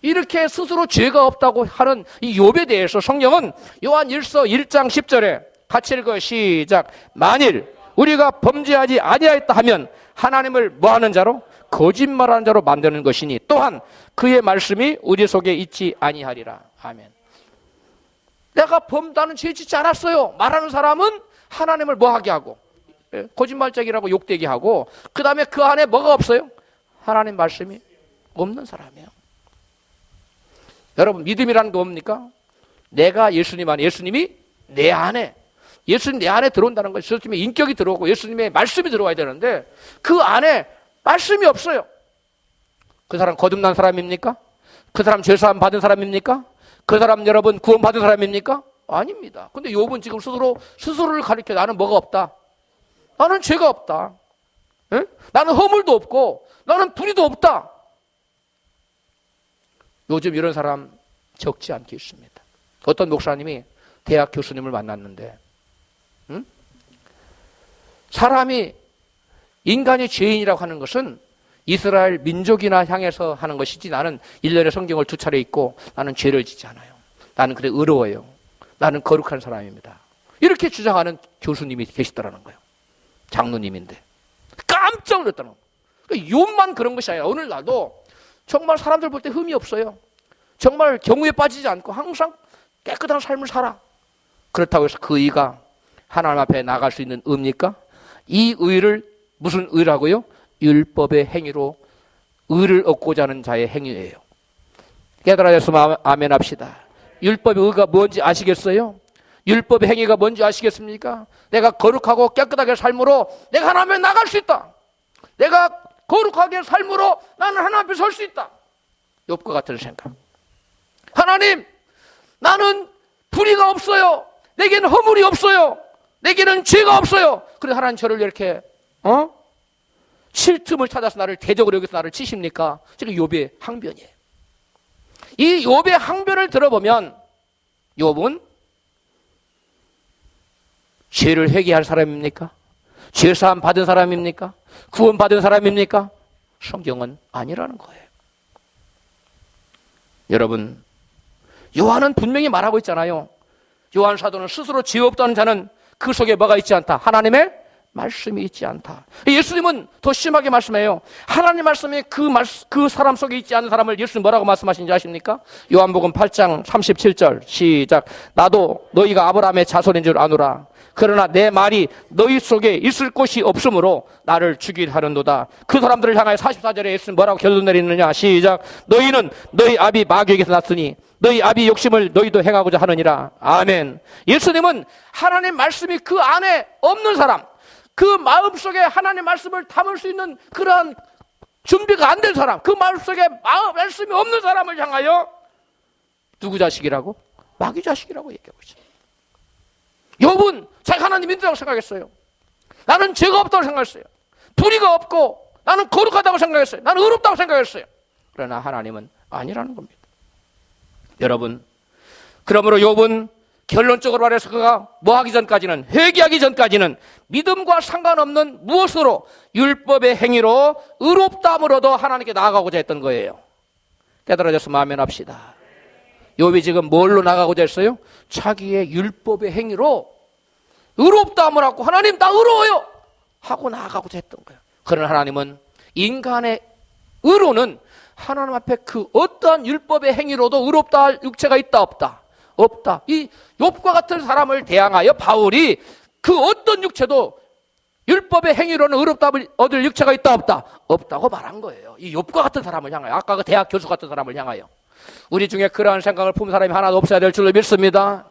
[SPEAKER 1] 이렇게 스스로 죄가 없다고 하는 이 욥에 대해서 성경은 요한일서 1장 10절에 같이 읽어요. 시작. 만일 우리가 범죄하지 아니하였다 하면 하나님을 뭐하는 자로? 거짓말하는 자로 만드는 것이니 또한 그의 말씀이 우리 속에 있지 아니하리라. 아멘. 나는 죄 짓지 않았어요. 말하는 사람은 하나님을 뭐하게 하고 거짓말쟁이라고 욕되게 하고 그 다음에 그 안에 뭐가 없어요? 하나님 말씀이 없는 사람이에요. 여러분 믿음이라는 게 뭡니까? 내가 예수님 안에, 예수님이 내 안에, 예수님 내 안에 들어온다는 거예요. 예수님의 인격이 들어오고 예수님의 말씀이 들어와야 되는데 그 안에 말씀이 없어요. 그 사람 거듭난 사람입니까? 그 사람 죄사함 받은 사람입니까? 그 사람 여러분 구원 받은 사람입니까? 아닙니다. 근데 욥은 지금 스스로를 가리켜 나는 뭐가 없다. 나는 죄가 없다. 에? 나는 허물도 없고 나는 불의도 없다. 요즘 이런 사람 적지 않게 있습니다. 어떤 목사님이 대학 교수님을 만났는데 사람이 인간이 죄인이라고 하는 것은 이스라엘 민족이나 향해서 하는 것이지 나는 1년에 성경을 2차례 읽고 나는 죄를 짓지 않아요. 나는 그래 의로워요. 나는 거룩한 사람입니다. 이렇게 주장하는 교수님이 계시더라는 거예요. 장로님인데. 깜짝 놀랐다는 거예요. 그러니까 욥만 그런 것이 아니라 오늘날도 정말 사람들 볼 때 흠이 없어요. 정말 경우에 빠지지 않고 항상 깨끗한 삶을 살아. 그렇다고 해서 그 의가 하나님 앞에 나갈 수 있는 의입니까? 이 의를 무슨 의라고요? 율법의 행위로 의를 얻고자 하는 자의 행위예요. 깨달아졌으면 아멘 합시다. 율법의 의가 뭔지 아시겠어요? 율법의 행위가 뭔지 아시겠습니까? 내가 거룩하고 깨끗하게 삶으로 내가 하나님 앞에 나갈 수 있다. 내가 거룩하게 삶으로 나는 하나님 앞에 설 수 있다. 욥과 같은 생각. 하나님, 나는 불의가 없어요. 내게는 허물이 없어요. 내게는 죄가 없어요. 그래 하나님 저를 이렇게 칠 틈을 찾아서 나를 대적으로 여기서 나를 치십니까? 지금 욥의 항변이에요. 이 욥의 항변을 들어보면 욥은 죄를 회개할 사람입니까? 죄사함 받은 사람입니까? 구원 받은 사람입니까? 성경은 아니라는 거예요. 여러분, 요한은 분명히 말하고 있잖아요. 요한 사도는 스스로 죄 없다는 자는 그 속에 뭐가 있지 않다. 하나님의 말씀이 있지 않다. 예수님은 더 심하게 말씀해요. 하나님 말씀이 그 사람 속에 있지 않은 사람을 예수님 뭐라고 말씀하신지 아십니까? 요한복음 8장 37절 시작. 나도 너희가 아브라함의 자손인 줄 아노라. 그러나 내 말이 너희 속에 있을 곳이 없으므로 나를 죽이려 하는도다. 그 사람들을 향하여 44절에 예수님 뭐라고 결론 내리느냐 시작. 너희는 너희 아비 마귀에게서 났으니 너희 아비 욕심을 너희도 행하고자 하느니라. 아멘. 예수님은 하나님 말씀이 그 안에 없는 사람, 그 마음속에 하나님 말씀을 담을 수 있는 그러한 준비가 안 된 사람, 그 마음속에 말씀이 없는 사람을 향하여 누구 자식이라고? 마귀 자식이라고 얘기하고 있어요. 욥은 자기 하나님 믿는다고 생각했어요. 나는 죄가 없다고 생각했어요. 불의가 없고 나는 거룩하다고 생각했어요. 나는 의롭다고 생각했어요. 그러나 하나님은 아니라는 겁니다. 여러분, 그러므로 욥은 결론적으로 말해서 그가 뭐하기 전까지는, 회개하기 전까지는 믿음과 상관없는 무엇으로? 율법의 행위로 의롭다함으로도 하나님께 나아가고자 했던 거예요. 깨달아져서 아멘 합시다. 욥이 지금 뭘로 나가고자 했어요? 자기의 율법의 행위로 의롭다함을 하고 하나님 나 의로워요 하고 나아가고자 했던 거예요. 그러나 하나님은 인간의 의로는 하나님 앞에 그 어떠한 율법의 행위로도 의롭다 할 육체가 있다 없다? 없다. 이 욥과 같은 사람을 대항하여 바울이 그 어떤 육체도 율법의 행위로는 의롭다함을 얻을 육체가 있다 없다? 없다고 말한 거예요. 이 욥과 같은 사람을 향하여, 아까 그 대학 교수 같은 사람을 향하여. 우리 중에 그러한 생각을 품은 사람이 하나도 없어야 될 줄로 믿습니다.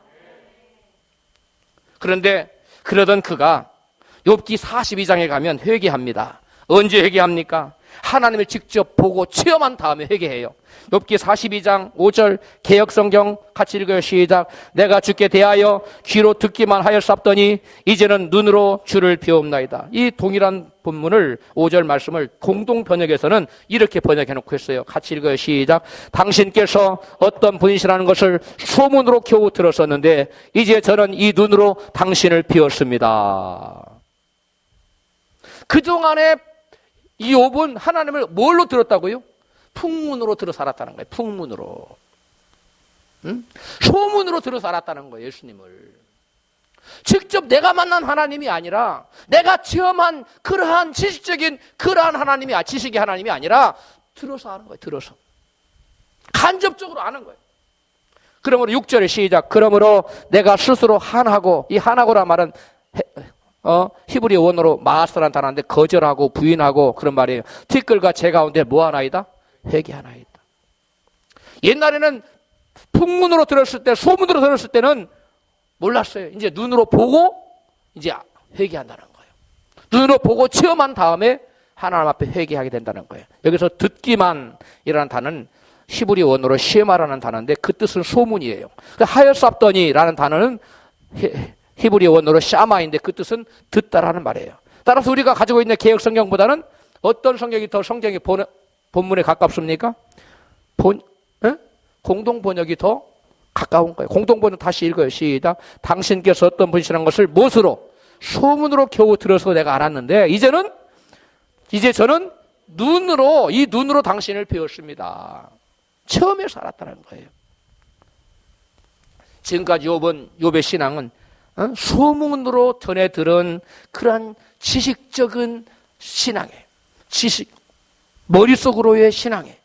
[SPEAKER 1] 그런데 그러던 그가 욥기 42장에 가면 회개합니다. 언제 회개합니까? 하나님을 직접 보고 체험한 다음에 회개해요. 욥기 42장 5절 개역성경 같이 읽어요. 시작. 내가 주께 대하여 귀로 듣기만 하였사옵더니 이제는 눈으로 주를 비옵나이다. 이 동일한 본문을 5절 말씀을 공동 번역에서는 이렇게 번역해 놓고 있어요. 같이 읽어요. 시작. 당신께서 어떤 분이시라는 것을 소문으로 겨우 들었었는데 이제 저는 이 눈으로 당신을 비웠습니다. 그동안에 이 욥은 하나님을 뭘로 들었다고요? 풍문으로 들어 살았다는 거예요. 풍문으로. 응? 소문으로 들어 살았다는 거예요. 예수님을. 직접 내가 만난 하나님이 아니라 내가 체험한 그러한 지식적인 그러한 하나님이 지식의 하나님이 아니라 들어서 하는 거예요. 들어서. 간접적으로 아는 거예요. 그러므로 6절에 시작. 그러므로 내가 스스로 한하고, 이 한하고란 말은 히브리 원어로 마스라는 단어인데 거절하고 부인하고 그런 말이에요. 티끌과 재 가운데 뭐 하나이다? 회개하나이다. 옛날에는 풍문으로 들었을 때, 소문으로 들었을 때는 몰랐어요. 이제 눈으로 보고 이제 회개한다는 거예요. 눈으로 보고 체험한 다음에 하나님 앞에 회개하게 된다는 거예요. 여기서 듣기만이라는 단어는 히브리 원어로 시에마라는 단어인데 그 뜻은 소문이에요. 하였사옵더니라는 단어는 히브리 원어로 샤마인데 그 뜻은 듣다라는 말이에요. 따라서 우리가 가지고 있는 개역 성경보다는 어떤 성경이 더 성경의 본문에 가깝습니까? 공동 번역이 더 가까운 거예요. 공동 번역 다시 읽어요. 시작. 당신께서 어떤 분이시라는 것을 무엇으로? 소문으로 겨우 들어서 내가 알았는데 이제 저는 이 눈으로 당신을 배웠습니다. 처음에서 알았다는 거예요. 지금까지 욥의 신앙은 소문으로 전해 들은 그런 지식적인 신앙이에요. 머릿속으로의 신앙이에요.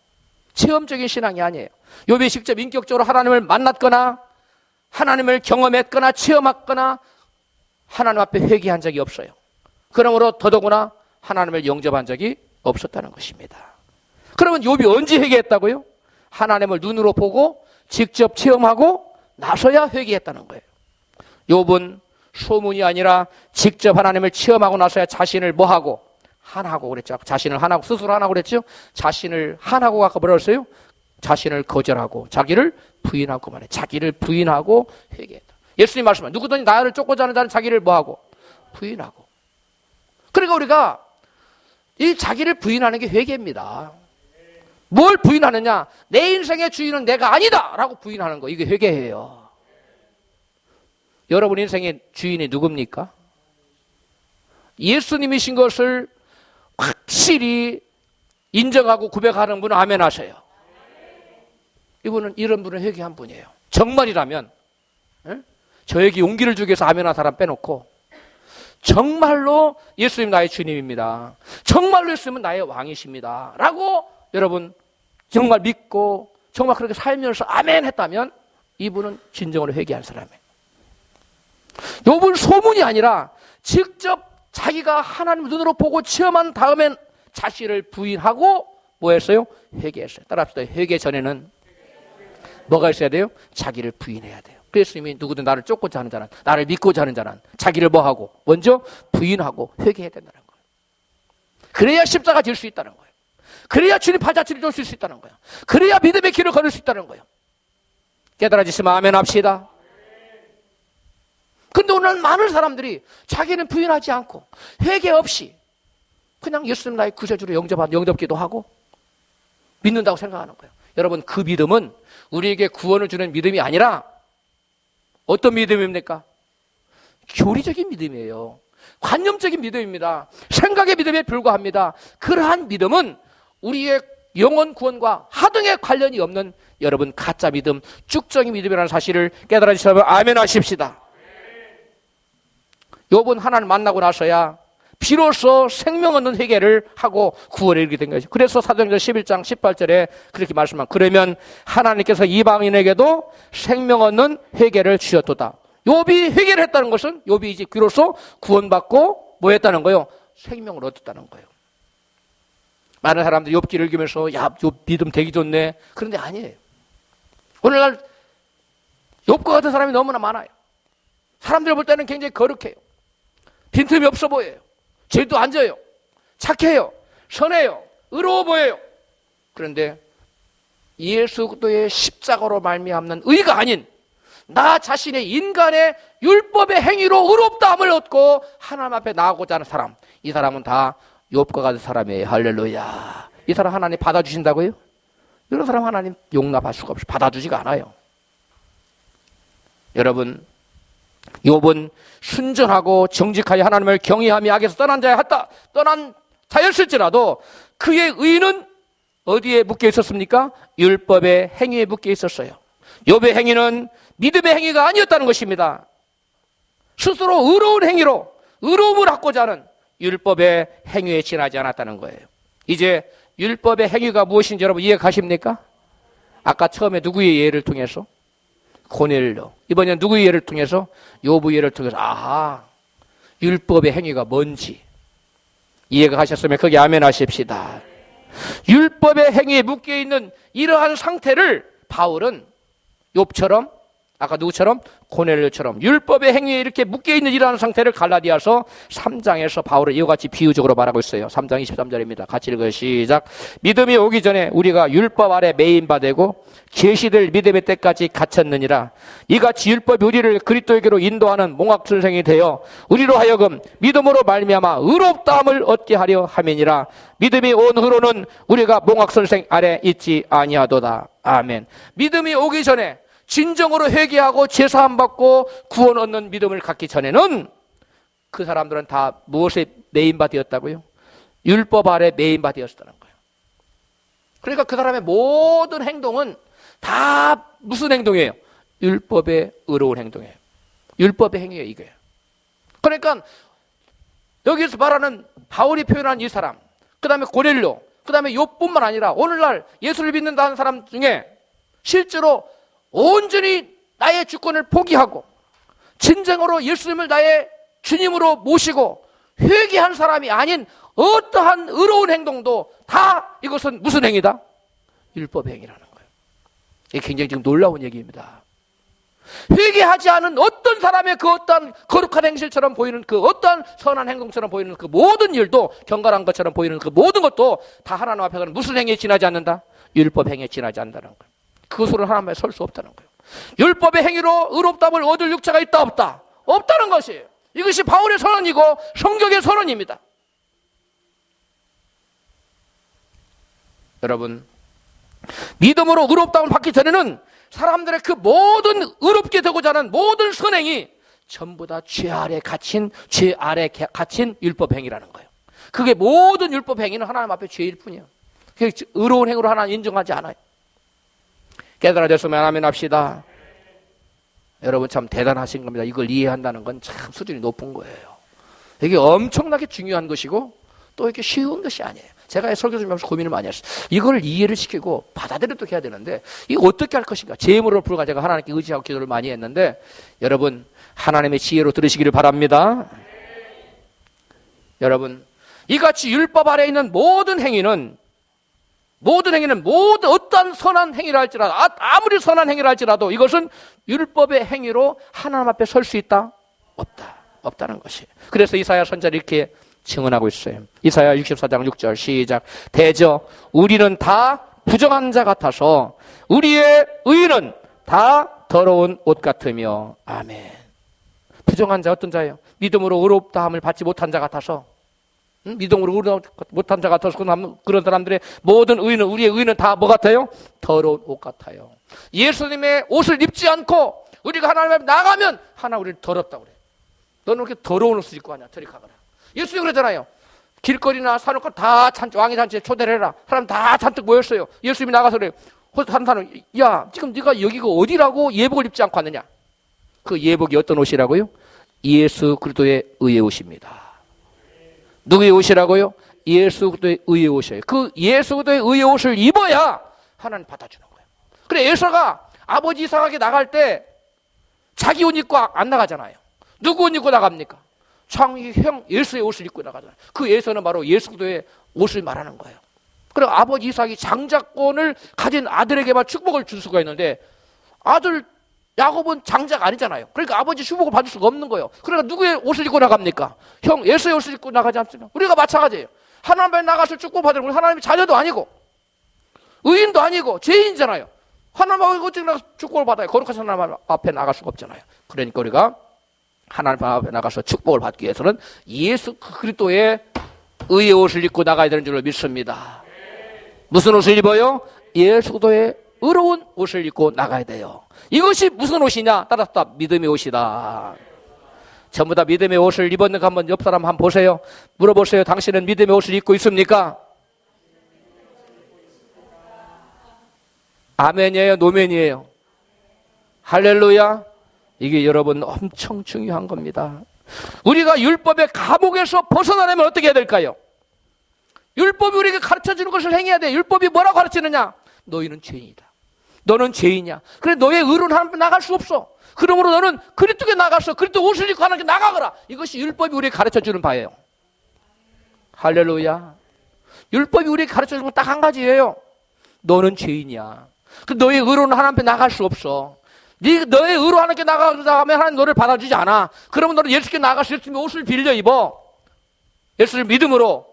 [SPEAKER 1] 체험적인 신앙이 아니에요. 욥이 직접 인격적으로 하나님을 만났거나 하나님을 경험했거나 체험했거나 하나님 앞에 회개한 적이 없어요. 그러므로 더더구나 하나님을 영접한 적이 없었다는 것입니다. 그러면 욥이 언제 회개했다고요? 하나님을 눈으로 보고 직접 체험하고 나서야 회개했다는 거예요. 욥은 소문이 아니라 직접 하나님을 체험하고 나서야 자신을 뭐하고? 한하고 그랬죠. 자신을 한하고, 스스로 한하고 그랬죠. 자신을 한하고 아까 뭐라고 했어요? 자신을 거절하고 자기를 부인하고 말해. 자기를 부인하고 회개했다. 예수님 말씀은 누구든지 나를 쫓고자 하는 자는 자기를 뭐하고? 부인하고. 그러니까 우리가 이 자기를 부인하는 게 회개입니다. 뭘 부인하느냐? 내 인생의 주인은 내가 아니다! 라고 부인하는 거. 이게 회개예요. 여러분 인생의 주인이 누굽니까? 예수님이신 것을 확실히 인정하고 고백하는 분은 아멘 하세요. 이런 분은 회개한 분이에요. 정말이라면 저에게 용기를 주기 위해서 아멘 한 사람 빼놓고 정말로 예수님 나의 주님입니다. 정말로 예수님은 나의 왕이십니다. 라고 여러분 정말 믿고 정말 그렇게 살면서 아멘 했다면 이분은 진정으로 회개한 사람이에요. 욥은 소문이 아니라 직접 자기가 하나님 눈으로 보고 체험한 다음엔 자신을 부인하고 뭐 했어요? 회개했어요. 따라합시다. 회개 전에는 뭐가 있어야 돼요? 자기를 부인해야 돼요. 그래서 이미 누구든 나를 쫓고자 하는 자는, 나를 믿고자 하는 자는 자기를 뭐 하고? 먼저 부인하고 회개해야 된다는 거예요. 그래야 십자가 질 수 있다는 거예요. 그래야 주님 팔자취를 줄 수 있다는 거예요. 그래야 믿음의 길을 걸을 수 있다는 거예요. 깨달아지시면 아멘 합시다. 근데 오늘 많은 사람들이 자기는 부인하지 않고 회개 없이 그냥 예수님 나의 구세주로 영접기도 하고 믿는다고 생각하는 거예요. 여러분 그 믿음은 우리에게 구원을 주는 믿음이 아니라 어떤 믿음입니까? 교리적인 믿음이에요. 관념적인 믿음입니다. 생각의 믿음에 불과합니다. 그러한 믿음은 우리의 영혼 구원과 하등의 관련이 없는 여러분 가짜 믿음, 쭉정이 믿음이라는 사실을 깨달아 주시면 아멘 하십시다. 욥은 하나님을 만나고 나서야 비로소 생명 얻는 회개를 하고 구원에 이르게 된 거죠. 그래서 사도행전 11장 18절에 그렇게 말씀한 그러면 하나님께서 이방인에게도 생명 얻는 회개를 주셨도다. 욥이 회개를 했다는 것은 욥이 이제 비로소 구원받고 뭐 했다는 거예요? 생명을 얻었다는 거예요. 많은 사람들이 욥기를 읽으면서 야, 욥 믿음 되게 좋네. 그런데 아니에요. 오늘날 욥과 같은 사람이 너무나 많아요. 사람들 볼 때는 굉장히 거룩해요. 빈틈이 없어 보여요. 죄도 안 져요. 착해요. 선해요. 의로워 보여요. 그런데 예수 그리스도의 십자가로 말미암는 의가 아닌 나 자신의 인간의 율법의 행위로 의롭다함을 얻고 하나님 앞에 나아가고자 하는 사람, 이 사람은 다 욥과 같은 사람이에요. 할렐루야. 이 사람 하나님 받아주신다고요? 이런 사람 하나님 용납할 수가 없이 받아주지가 않아요. 여러분, 욥은 순전하고 정직하여 하나님을 경외하며 악에서 떠난 자였을지라도 그의 의는 어디에 묶여 있었습니까? 율법의 행위에 묶여 있었어요. 욥의 행위는 믿음의 행위가 아니었다는 것입니다. 스스로 의로운 행위로 의로움을 얻고자 하는 율법의 행위에 지나지 않았다는 거예요. 이제 율법의 행위가 무엇인지 여러분 이해 가십니까? 아까 처음에 누구의 예를 통해서? 고넬료. 이번에는 누구의 예를 통해서? 욥의 예를 통해서 아하, 율법의 행위가 뭔지 이해가 가셨으면 거기 아멘 하십시다. 율법의 행위에 묶여있는 이러한 상태를 바울은 욥처럼 아까 누구처럼? 고넬료처럼 율법의 행위에 이렇게 묶여있는 이러한 상태를 갈라디아서 3장에서 바울은 이와 같이 비유적으로 말하고 있어요. 3장 23절입니다. 같이 읽어요. 시작. 믿음이 오기 전에 우리가 율법 아래 매인바되고 계시될 믿음의 때까지 갇혔느니라. 이같이 율법이 우리를 그리스도에게로 인도하는 몽학선생이 되어 우리로 하여금 믿음으로 말미암아 의롭다함을 얻게 하려 함이니라. 믿음이 온 후로는 우리가 몽학선생 아래 있지 아니하도다. 아멘. 믿음이 오기 전에 진정으로 회개하고 제사함 받고 구원 얻는 믿음을 갖기 전에는 그 사람들은 다 무엇에 메인바 되었다고요? 율법 아래 메인바 되었다는 거예요. 그러니까 그 사람의 모든 행동은 다 무슨 행동이에요? 율법에 의로운 행동이에요. 율법의 행위예요, 이게. 그러니까 여기서 말하는 바울이 표현한 이 사람, 그 다음에 고넬료, 그 다음에 욥뿐만 아니라 오늘날 예수를 믿는다는 사람 중에 실제로 온전히 나의 주권을 포기하고 진정으로 예수님을 나의 주님으로 모시고 회개한 사람이 아닌 어떠한 의로운 행동도 다 이것은 무슨 행위다? 율법 행위라는 거예요. 이게 굉장히 지금 놀라운 얘기입니다. 회개하지 않은 어떤 사람의 그 어떠한 거룩한 행실처럼 보이는 그 어떠한 선한 행동처럼 보이는 그 모든 일도 경건한 것처럼 보이는 그 모든 것도 다 하나님 앞에서는 무슨 행위에 지나지 않는다? 율법 행위에 지나지 않는다는 거예요. 그것으로는 하나님 앞에 설 수 없다는 거예요. 율법의 행위로 의롭다함을 얻을 육체가 있다 없다? 없다는 것이에요. 이것이 바울의 선언이고 성경의 선언입니다. 여러분, 믿음으로 의롭다함을 받기 전에는 사람들의 그 모든 의롭게 되고자 하는 모든 선행이 전부 다 죄 아래 갇힌 율법 행위라는 거예요. 그게 모든 율법 행위는 하나님 앞에 죄일 뿐이에요. 그게 의로운 행위로 하나님 인정하지 않아요. 깨달아졌으면 아멘 합시다. 여러분 참 대단하신 겁니다. 이걸 이해한다는 건 참 수준이 높은 거예요. 이게 엄청나게 중요한 것이고 또 이렇게 쉬운 것이 아니에요. 제가 설교 좀 하면서 고민을 많이 했어요. 이걸 이해를 시키고 받아들이도록 해야 되는데 이거 어떻게 할 것인가. 제 힘으로 불과 제가 하나님께 의지하고 기도를 많이 했는데 여러분 하나님의 지혜로 들으시기를 바랍니다. 여러분 이같이 율법 아래에 있는 모든 행위는 모든 어떠한 선한 행위를 할지라도 아무리 선한 행위를 할지라도 이것은 율법의 행위로 하나님 앞에 설 수 있다? 없다는 것이에요. 그래서 이사야 선지자는 이렇게 증언하고 있어요. 이사야 64장 6절 시작. 대저 우리는 다 부정한 자 같아서 우리의 의는 다 더러운 옷 같으며. 아멘. 부정한 자 어떤 자예요? 믿음으로 의롭다함을 받지 못한 자 같아서, 믿음으로 의롭다 못한 자 같아서 그런 사람들의 모든 의는, 우리의 의는 다 뭐 같아요? 더러운 옷 같아요. 예수님의 옷을 입지 않고 우리가 하나님 앞에 나가면 하나님 우리를 더럽다고 그래요. 너는 이렇게 더러운 옷을 입고 하냐, 저리 가거라. 예수님 그러잖아요. 길거리나 산업가 다 왕의 잔치에 초대를 해라. 사람 다 잔뜩 모였어요. 예수님이 나가서 그래요. 한 사람, 야, 지금 네가 여기가 어디라고 예복을 입지 않고 왔느냐? 그 예복이 어떤 옷이라고요? 예수 그리스도의 의의 옷입니다. 누구의 옷이라고요? 예수 그리스도의 의의 옷이에요. 그 예수 그리스도의 의의 옷을 입어야 하나님 받아주는 거예요. 그래 에서가 아버지 이삭에게 나갈 때 자기 옷 입고 안 나가잖아요. 누구 옷 입고 나갑니까? 형 예수의 옷을 입고 나가잖아요. 그 예서는 바로 예수 그리스도의 옷을 말하는 거예요. 그리고 아버지 이삭이 장자권을 가진 아들에게만 축복을 줄 수가 있는데 아들 야곱은 장자가 아니잖아요. 그러니까 아버지 축복을 받을 수가 없는 거예요. 그러니까 누구의 옷을 입고 나갑니까? 형 예수의 옷을 입고 나가지 않습니까? 우리가 마찬가지예요. 하나님 앞에 나가서 축복받으는 우리 하나님의 자녀도 아니고 의인도 아니고 죄인이잖아요. 하나님 앞에 어떻게 나가서 축복을 받아요? 거룩하신 하나님 앞에 나갈 수가 없잖아요. 그러니까 우리가 하나님 앞에 나가서 축복을 받기 위해서는 예수 그리스도의 의의 옷을 입고 나가야 되는 줄로 믿습니다. 무슨 옷을 입어요? 예수 그리스도의 의로운 옷을 입고 나가야 돼요. 이것이 무슨 옷이냐? 따라서 믿음의 옷이다. 전부 다 믿음의 옷을 입었는가 한번 옆 사람 한번 보세요. 물어보세요. 당신은 믿음의 옷을 입고 있습니까? 아멘이에요? 노멘이에요? 할렐루야. 이게 여러분 엄청 중요한 겁니다. 우리가 율법의 감옥에서 벗어나려면 어떻게 해야 될까요? 율법이 우리에게 가르쳐주는 것을 행해야 돼. 율법이 뭐라고 가르치느냐? 너희는 죄인이다. 너는 죄인이야. 그래 너의 의로는 하나님 앞에 나갈 수 없어. 그러므로 너는 그리스도께 나가서 그리스도 옷을 입고 하나님께 나가거라. 이것이 율법이 우리에게 가르쳐주는 바예요. 할렐루야. 율법이 우리에게 가르쳐주는 건 딱 한 가지예요. 너는 죄인이야. 너의 의로는 하나님 앞에 나갈 수 없어. 너의 의로 하나님께 나가면 하나님 너를 받아주지 않아. 그러면 너는 예수께 나가서 예수님의 옷을 빌려 입어. 예수를 믿음으로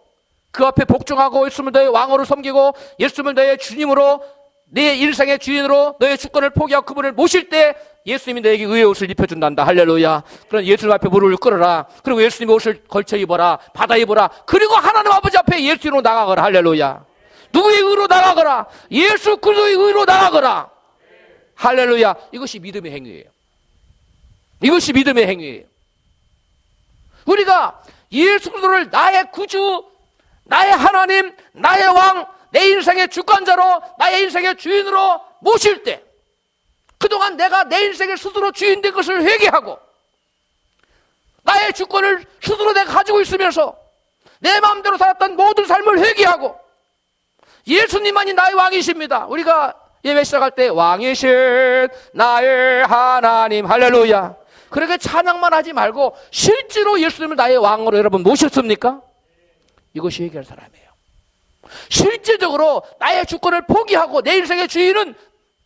[SPEAKER 1] 그 앞에 복종하고 예수님을 너의 왕으로 섬기고 예수님을 너의 주님으로 내 일생의 주인으로 너의 주권을 포기하고 그분을 모실 때 예수님이 너에게 의의 옷을 입혀준단다. 할렐루야. 그럼 예수님 앞에 무릎을 꿇어라. 그리고 예수님의 옷을 걸쳐 입어라. 받아 입어라. 그리고 하나님 아버지 앞에 예수로 나가거라. 할렐루야. 누구의 의로 나가거라? 예수 그리스도의 의로 나가거라. 할렐루야. 이것이 믿음의 행위예요. 이것이 믿음의 행위예요. 우리가 예수 그리스도를 나의 구주, 나의 하나님, 나의 왕, 내 인생의 주권자로, 나의 인생의 주인으로 모실 때 그동안 내가 내 인생의 스스로 주인 된 것을 회개하고 나의 주권을 스스로 내가 가지고 있으면서 내 마음대로 살았던 모든 삶을 회개하고 예수님만이 나의 왕이십니다. 우리가 예배 시작할 때 왕이신 나의 하나님 할렐루야. 그렇게 찬양만 하지 말고 실제로 예수님을 나의 왕으로 여러분 모셨습니까? 이것이 회개할 사람이에요. 실제적으로 나의 주권을 포기하고 내 인생의 주인은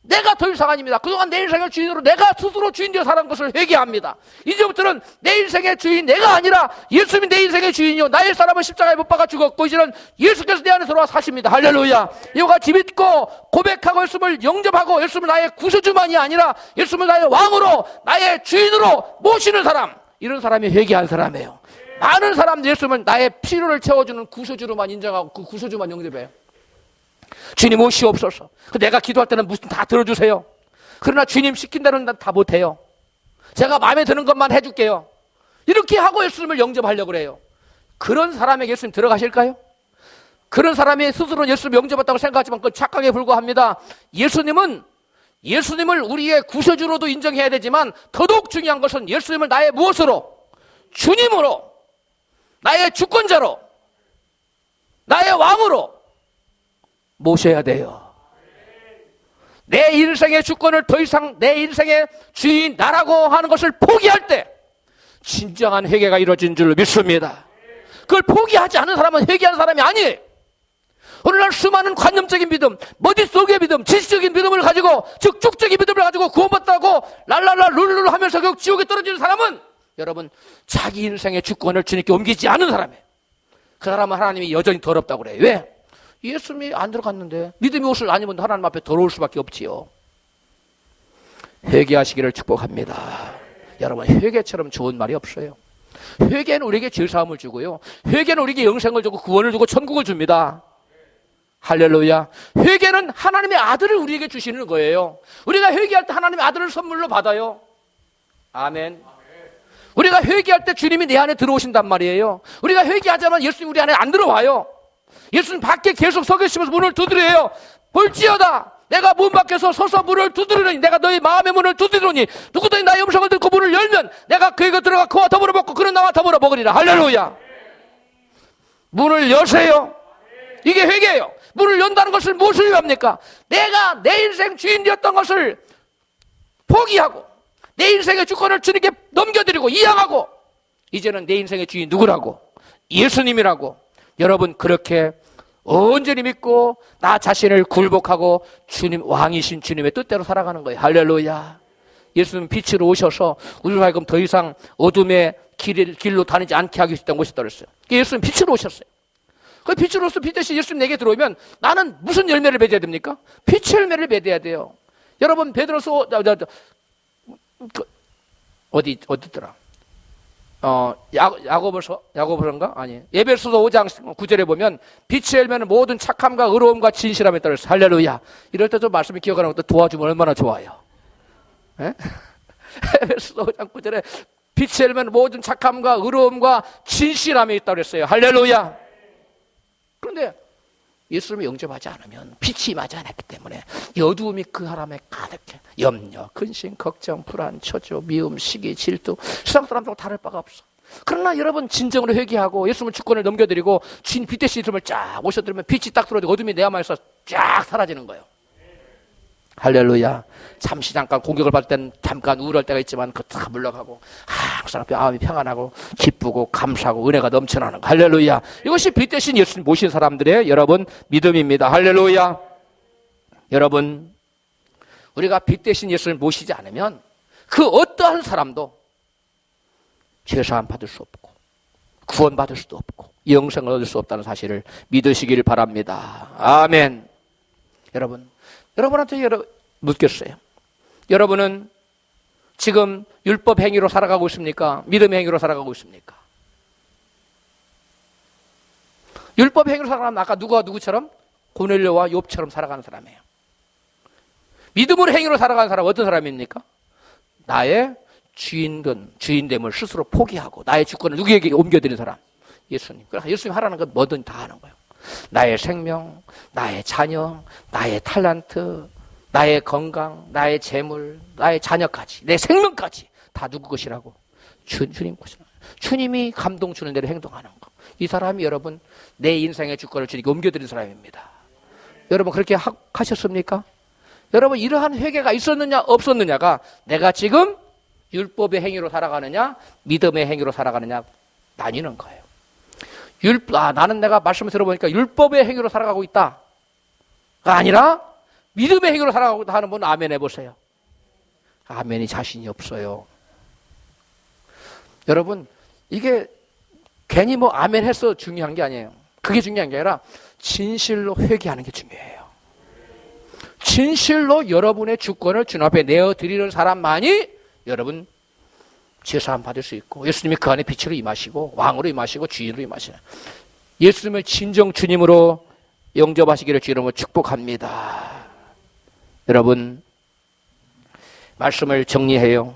[SPEAKER 1] 내가 더 이상 아닙니다. 그동안 내 인생의 주인으로 내가 스스로 주인 되어 살아온 것을 회개합니다. 이제부터는 내 인생의 주인 내가 아니라 예수님이 내 인생의 주인이요 나의 사람은 십자가에 못 박아 죽었고 이제는 예수께서 내 안에 들어와 사십니다. 할렐루야. 이와 같이 믿고 고백하고 예수님을 영접하고 예수님을 나의 구세주만이 아니라 예수님을 나의 왕으로 나의 주인으로 모시는 사람, 이런 사람이 회개한 사람이에요. 많은 사람들이 예수님을 나의 필요를 채워주는 구세주로만 인정하고 그 구세주만 영접해요. 주님 오시옵소서. 내가 기도할 때는 무슨 다 들어주세요. 그러나 주님 시킨 대로는 다 못해요. 제가 마음에 드는 것만 해줄게요. 이렇게 하고 예수님을 영접하려고 그래요. 그런 사람에게 예수님 들어가실까요? 그런 사람이 스스로 예수님을 영접했다고 생각하지만 그건 착각에 불과합니다. 예수님을 우리의 구세주로도 인정해야 되지만 더더욱 중요한 것은 예수님을 나의 무엇으로? 주님으로, 나의 주권자로, 나의 왕으로 모셔야 돼요. 내 인생의 주권을 더 이상 내 인생의 주인 나라고 하는 것을 포기할 때 진정한 회개가 이루어진 줄 믿습니다. 그걸 포기하지 않은 사람은 회개하는 사람이 아니에요. 오늘날 수많은 관념적인 믿음, 머릿속의 믿음, 지식적인 믿음을 가지고 즉 쭉적인 믿음을 가지고 구원받다고 랄랄라 룰룰 하면서 결국 지옥에 떨어지는 사람은 여러분 자기 인생의 주권을 주님께 옮기지 않은 사람이에요. 그 사람은 하나님이 여전히 더럽다고 그래요. 왜? 예수님이 안 들어갔는데 믿음의 옷을 안 입으면 하나님 앞에 더러울 수밖에 없지요. 회개하시기를 축복합니다. 여러분 회개처럼 좋은 말이 없어요. 회개는 우리에게 죄사함을 주고요. 회개는 우리에게 영생을 주고 구원을 주고 천국을 줍니다. 할렐루야. 회개는 하나님의 아들을 우리에게 주시는 거예요. 우리가 회개할 때 하나님의 아들을 선물로 받아요. 아멘. 우리가 회개할 때 주님이 내 안에 들어오신단 말이에요. 우리가 회개하자면 예수님 우리 안에 안 들어와요. 예수님 밖에 계속 서 계시면서 문을 두드려요. 볼지어다 내가 문 밖에서 서서 문을 두드리노니 내가 너희 마음의 문을 두드리노니 누구든지 나의 음성을 듣고 문을 열면 내가 그에게 들어가 그와 더불어 먹고 그는 나와 더불어 먹으리라. 할렐루야. 문을 여세요. 이게 회개예요. 문을 연다는 것을 무엇을 의미합니까? 내가 내 인생 주인이었던 것을 포기하고 내 인생의 주권을 주님께 넘겨드리고 이양하고 이제는 내 인생의 주인 누구라고? 예수님이라고. 여러분 그렇게 온전히 믿고 나 자신을 굴복하고 주님 왕이신 주님의 뜻대로 살아가는 거예요. 할렐루야. 예수님 빛으로 오셔서 우리로 하여금 더 이상 어둠의 길로 다니지 않게 하기 위해서 오셨다 그랬어요. 예수님 빛으로 오셨어요. 그 빛으로서 빛 대신 예수님 내게 들어오면 나는 무슨 열매를 맺어야 됩니까? 빛의 열매를 맺어야 돼요. 여러분 베드로서 어디더라? 야고보서인가? 아니. 에베소서 5장 9절에 보면 빛의 열매는 모든 착함과 의로움과 진실함에 따라서 할렐루야. 이럴 때 좀 말씀이 기억하는 것도 도와주면 얼마나 좋아요. 에베소서 5장 9절에 빛의 열매는 모든 착함과 의로움과 진실함에 있다고 그랬어요. 할렐루야. 그런데 예수님을 영접하지 않으면 빛이 임하지 않았기 때문에 어두움이 그 사람에 가득해. 염려, 근심, 걱정, 불안, 초조, 미움, 시기, 질투, 세상 사람들하고 다를 바가 없어. 그러나 여러분 진정으로 회개하고 예수님을 주권을 넘겨드리고 주인 빛 대신 예수님을 쫙 모셔드리면 빛이 딱 들어오고 어둠이 내 안에서 쫙 사라지는 거예요. 할렐루야. 잠깐 공격을 받을 때는 잠깐 우울할 때가 있지만 그거 다 물러가고 항상 마음이 평안하고 기쁘고 감사하고 은혜가 넘쳐나는 거. 할렐루야. 이것이 빛 대신 예수님 모신 사람들의 여러분 믿음입니다. 할렐루야. 여러분 우리가 빛 대신 예수를 모시지 않으면 그 어떠한 사람도 죄사함 받을 수 없고 구원 받을 수도 없고 영생을 얻을 수 없다는 사실을 믿으시길 바랍니다. 아멘. 여러분한테 묻겠어요. 여러분은 지금 율법 행위로 살아가고 있습니까? 믿음의 행위로 살아가고 있습니까? 율법 행위로 살아가면 아까 누구처럼? 고넬료와 욥처럼 살아가는 사람이에요. 믿음으로 행위로 살아가는 사람은 어떤 사람입니까? 나의 주인됨을 스스로 포기하고 나의 주권을 누구에게 옮겨드리는 사람? 예수님. 그래서 예수님 하라는 건 뭐든 다 하는 거예요. 나의 생명, 나의 자녀, 나의 탤런트, 나의 건강, 나의 재물, 나의 자녀까지, 내 생명까지 다 누구 것이라고? 주님 것이라고. 주님이 감동 주는 대로 행동하는 거. 이 사람이 여러분 내 인생의 주권을 주님께 옮겨드린 사람입니다. 여러분 그렇게 하셨습니까? 여러분 이러한 회개가 있었느냐 없었느냐가 내가 지금 율법의 행위로 살아가느냐 믿음의 행위로 살아가느냐 나뉘는 거예요. 나는 내가 말씀을 들어보니까 율법의 행위로 살아가고 있다가 아니라 믿음의 행위로 살아가고 있다 하는 분은 아멘 해보세요. 아멘이 자신이 없어요. 여러분 이게 괜히 아멘 해서 중요한 게 아니에요. 그게 중요한 게 아니라 진실로 회개하는 게 중요해요. 진실로 여러분의 주권을 주님 앞에 내어드리는 사람만이 여러분 죄사함 받을 수 있고 예수님이 그 안에 빛으로 임하시고 왕으로 임하시고 주인으로 임하시는 예수님을 진정 주님으로 영접하시기를 주님으로 축복합니다. 여러분 말씀을 정리해요.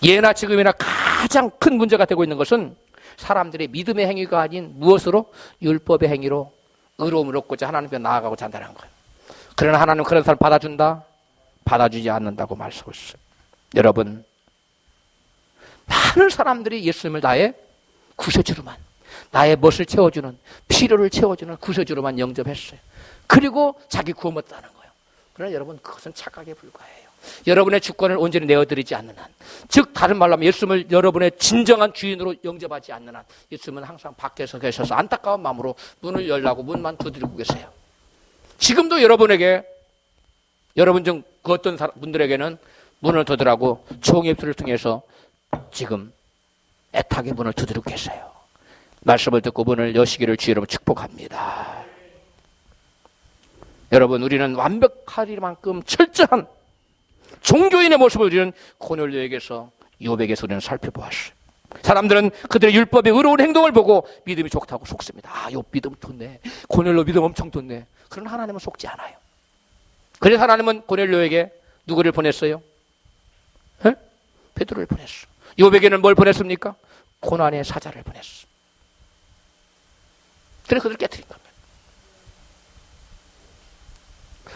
[SPEAKER 1] 예나 지금이나 가장 큰 문제가 되고 있는 것은 사람들의 믿음의 행위가 아닌 무엇으로? 율법의 행위로 의로움을 얻고자 하나님 앞에 나아가고자 한다는 거예요. 그러나 하나님은 그런 사람을 받아준다? 받아주지 않는다고 말씀하셨어요. 여러분 많은 사람들이 예수님을 나의 구세주로만 나의 멋을 채워주는 필요를 채워주는 구세주로만 영접했어요. 그리고 자기 구원받았다는 거예요. 그러나 여러분 그것은 착각에 불과해요. 여러분의 주권을 온전히 내어드리지 않는 한, 즉 다른 말로 하면 예수님을 여러분의 진정한 주인으로 영접하지 않는 한 예수님은 항상 밖에서 계셔서 안타까운 마음으로 문을 열라고 문만 두드리고 계세요. 지금도 여러분에게 여러분 중 그 어떤 분들에게는 문을 두드라고 종의 입술을 통해서 지금 애타게 문을 두드리고 계세요. 말씀을 듣고 문을 여시기를 주의 이름으로 축복합니다. 여러분 우리는 완벽하리만큼 철저한 종교인의 모습을 우리는 고넬료에게서 욥에게서 우리는 살펴보았어요. 사람들은 그들의 율법의 의로운 행동을 보고 믿음이 좋다고 속습니다. 욥 믿음 좋네. 고넬료 믿음 엄청 좋네. 그러나 하나님은 속지 않아요. 그래서 하나님은 고넬료에게 누구를 보냈어요? 베드로를 보냈어. 욥에게는 뭘 보냈습니까? 고난의 사자를 보냈어. 그래서 그들을 깨뜨린 겁니다.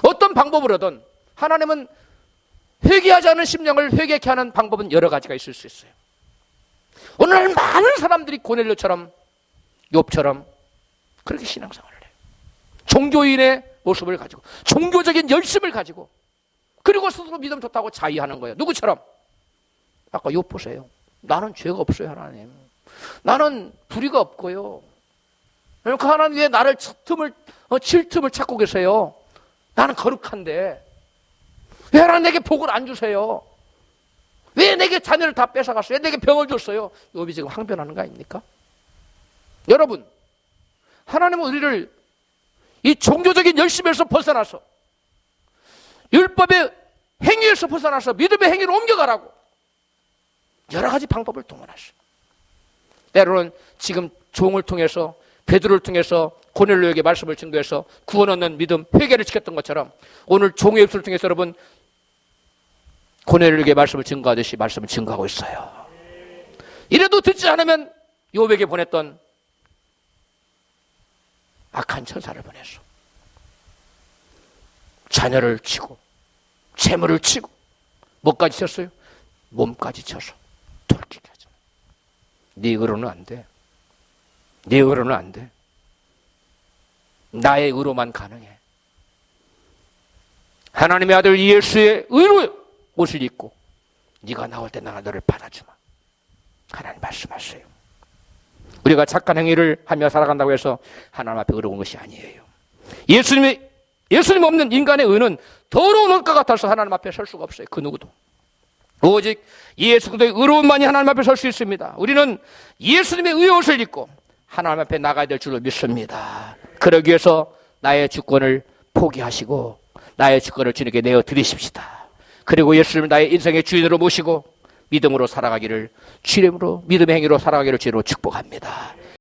[SPEAKER 1] 어떤 방법으로든 하나님은 회개하지 않은 심령을 회개케 하는 방법은 여러 가지가 있을 수 있어요. 오늘 많은 사람들이 고넬료처럼 욥처럼 그렇게 신앙생활을 해요. 종교인의 모습을 가지고 종교적인 열심을 가지고 그리고 스스로 믿음 좋다고 자의하는 거예요. 누구처럼? 아까 욥 보세요. 나는 죄가 없어요, 하나님. 나는 불의가 없고요. 그 하나님 왜 나를 칠 틈을 찾고 계세요? 나는 거룩한데 왜 하나님 내게 복을 안 주세요? 왜 내게 자녀를 다 뺏어갔어요? 왜 내게 병을 줬어요? 욥이 지금 항변하는 거 아닙니까? 여러분 하나님은 우리를 이 종교적인 열심에서 벗어나서 율법의 행위에서 벗어나서 믿음의 행위로 옮겨가라고 여러 가지 방법을 동원하셔. 때로는 지금 종을 통해서, 베드로를 통해서 고넬료에게 말씀을 증거해서 구원 얻는 믿음, 회개를 지켰던 것처럼 오늘 종의 입술을 통해서 여러분 고넬료에게 말씀을 증거하듯이 말씀을 증거하고 있어요. 이래도 듣지 않으면 요백에 보냈던 악한 천사를 보내서 자녀를 치고 재물을 치고 뭐까지 쳤어요? 몸까지 쳐서 돌키게 하죠. 네 의로는 안 돼. 네 의로는 안 돼. 나의 의로만 가능해. 하나님의 아들 예수의 의로 옷을 입고 네가 나올 때 나가 너를 받아주마. 하나님 말씀하세요. 우리가 착한 행위를 하며 살아간다고 해서 하나님 앞에 의로운 것이 아니에요. 예수님 없는 인간의 의는 더러운 옷과 같아서 하나님 앞에 설 수가 없어요. 그 누구도. 오직 예수 그리스도의 의로움만이 하나님 앞에 설 수 있습니다. 우리는 예수님의 의의 옷을 입고 하나님 앞에 나가야 될 줄로 믿습니다. 그러기 위해서 나의 주권을 포기하시고 나의 주권을 주님께 내어 드리십시다. 그리고 예수님을 나의 인생의 주인으로 모시고 믿음으로 살아가기를, 주님으로 믿음의 행위로 살아가기를 주로 축복합니다.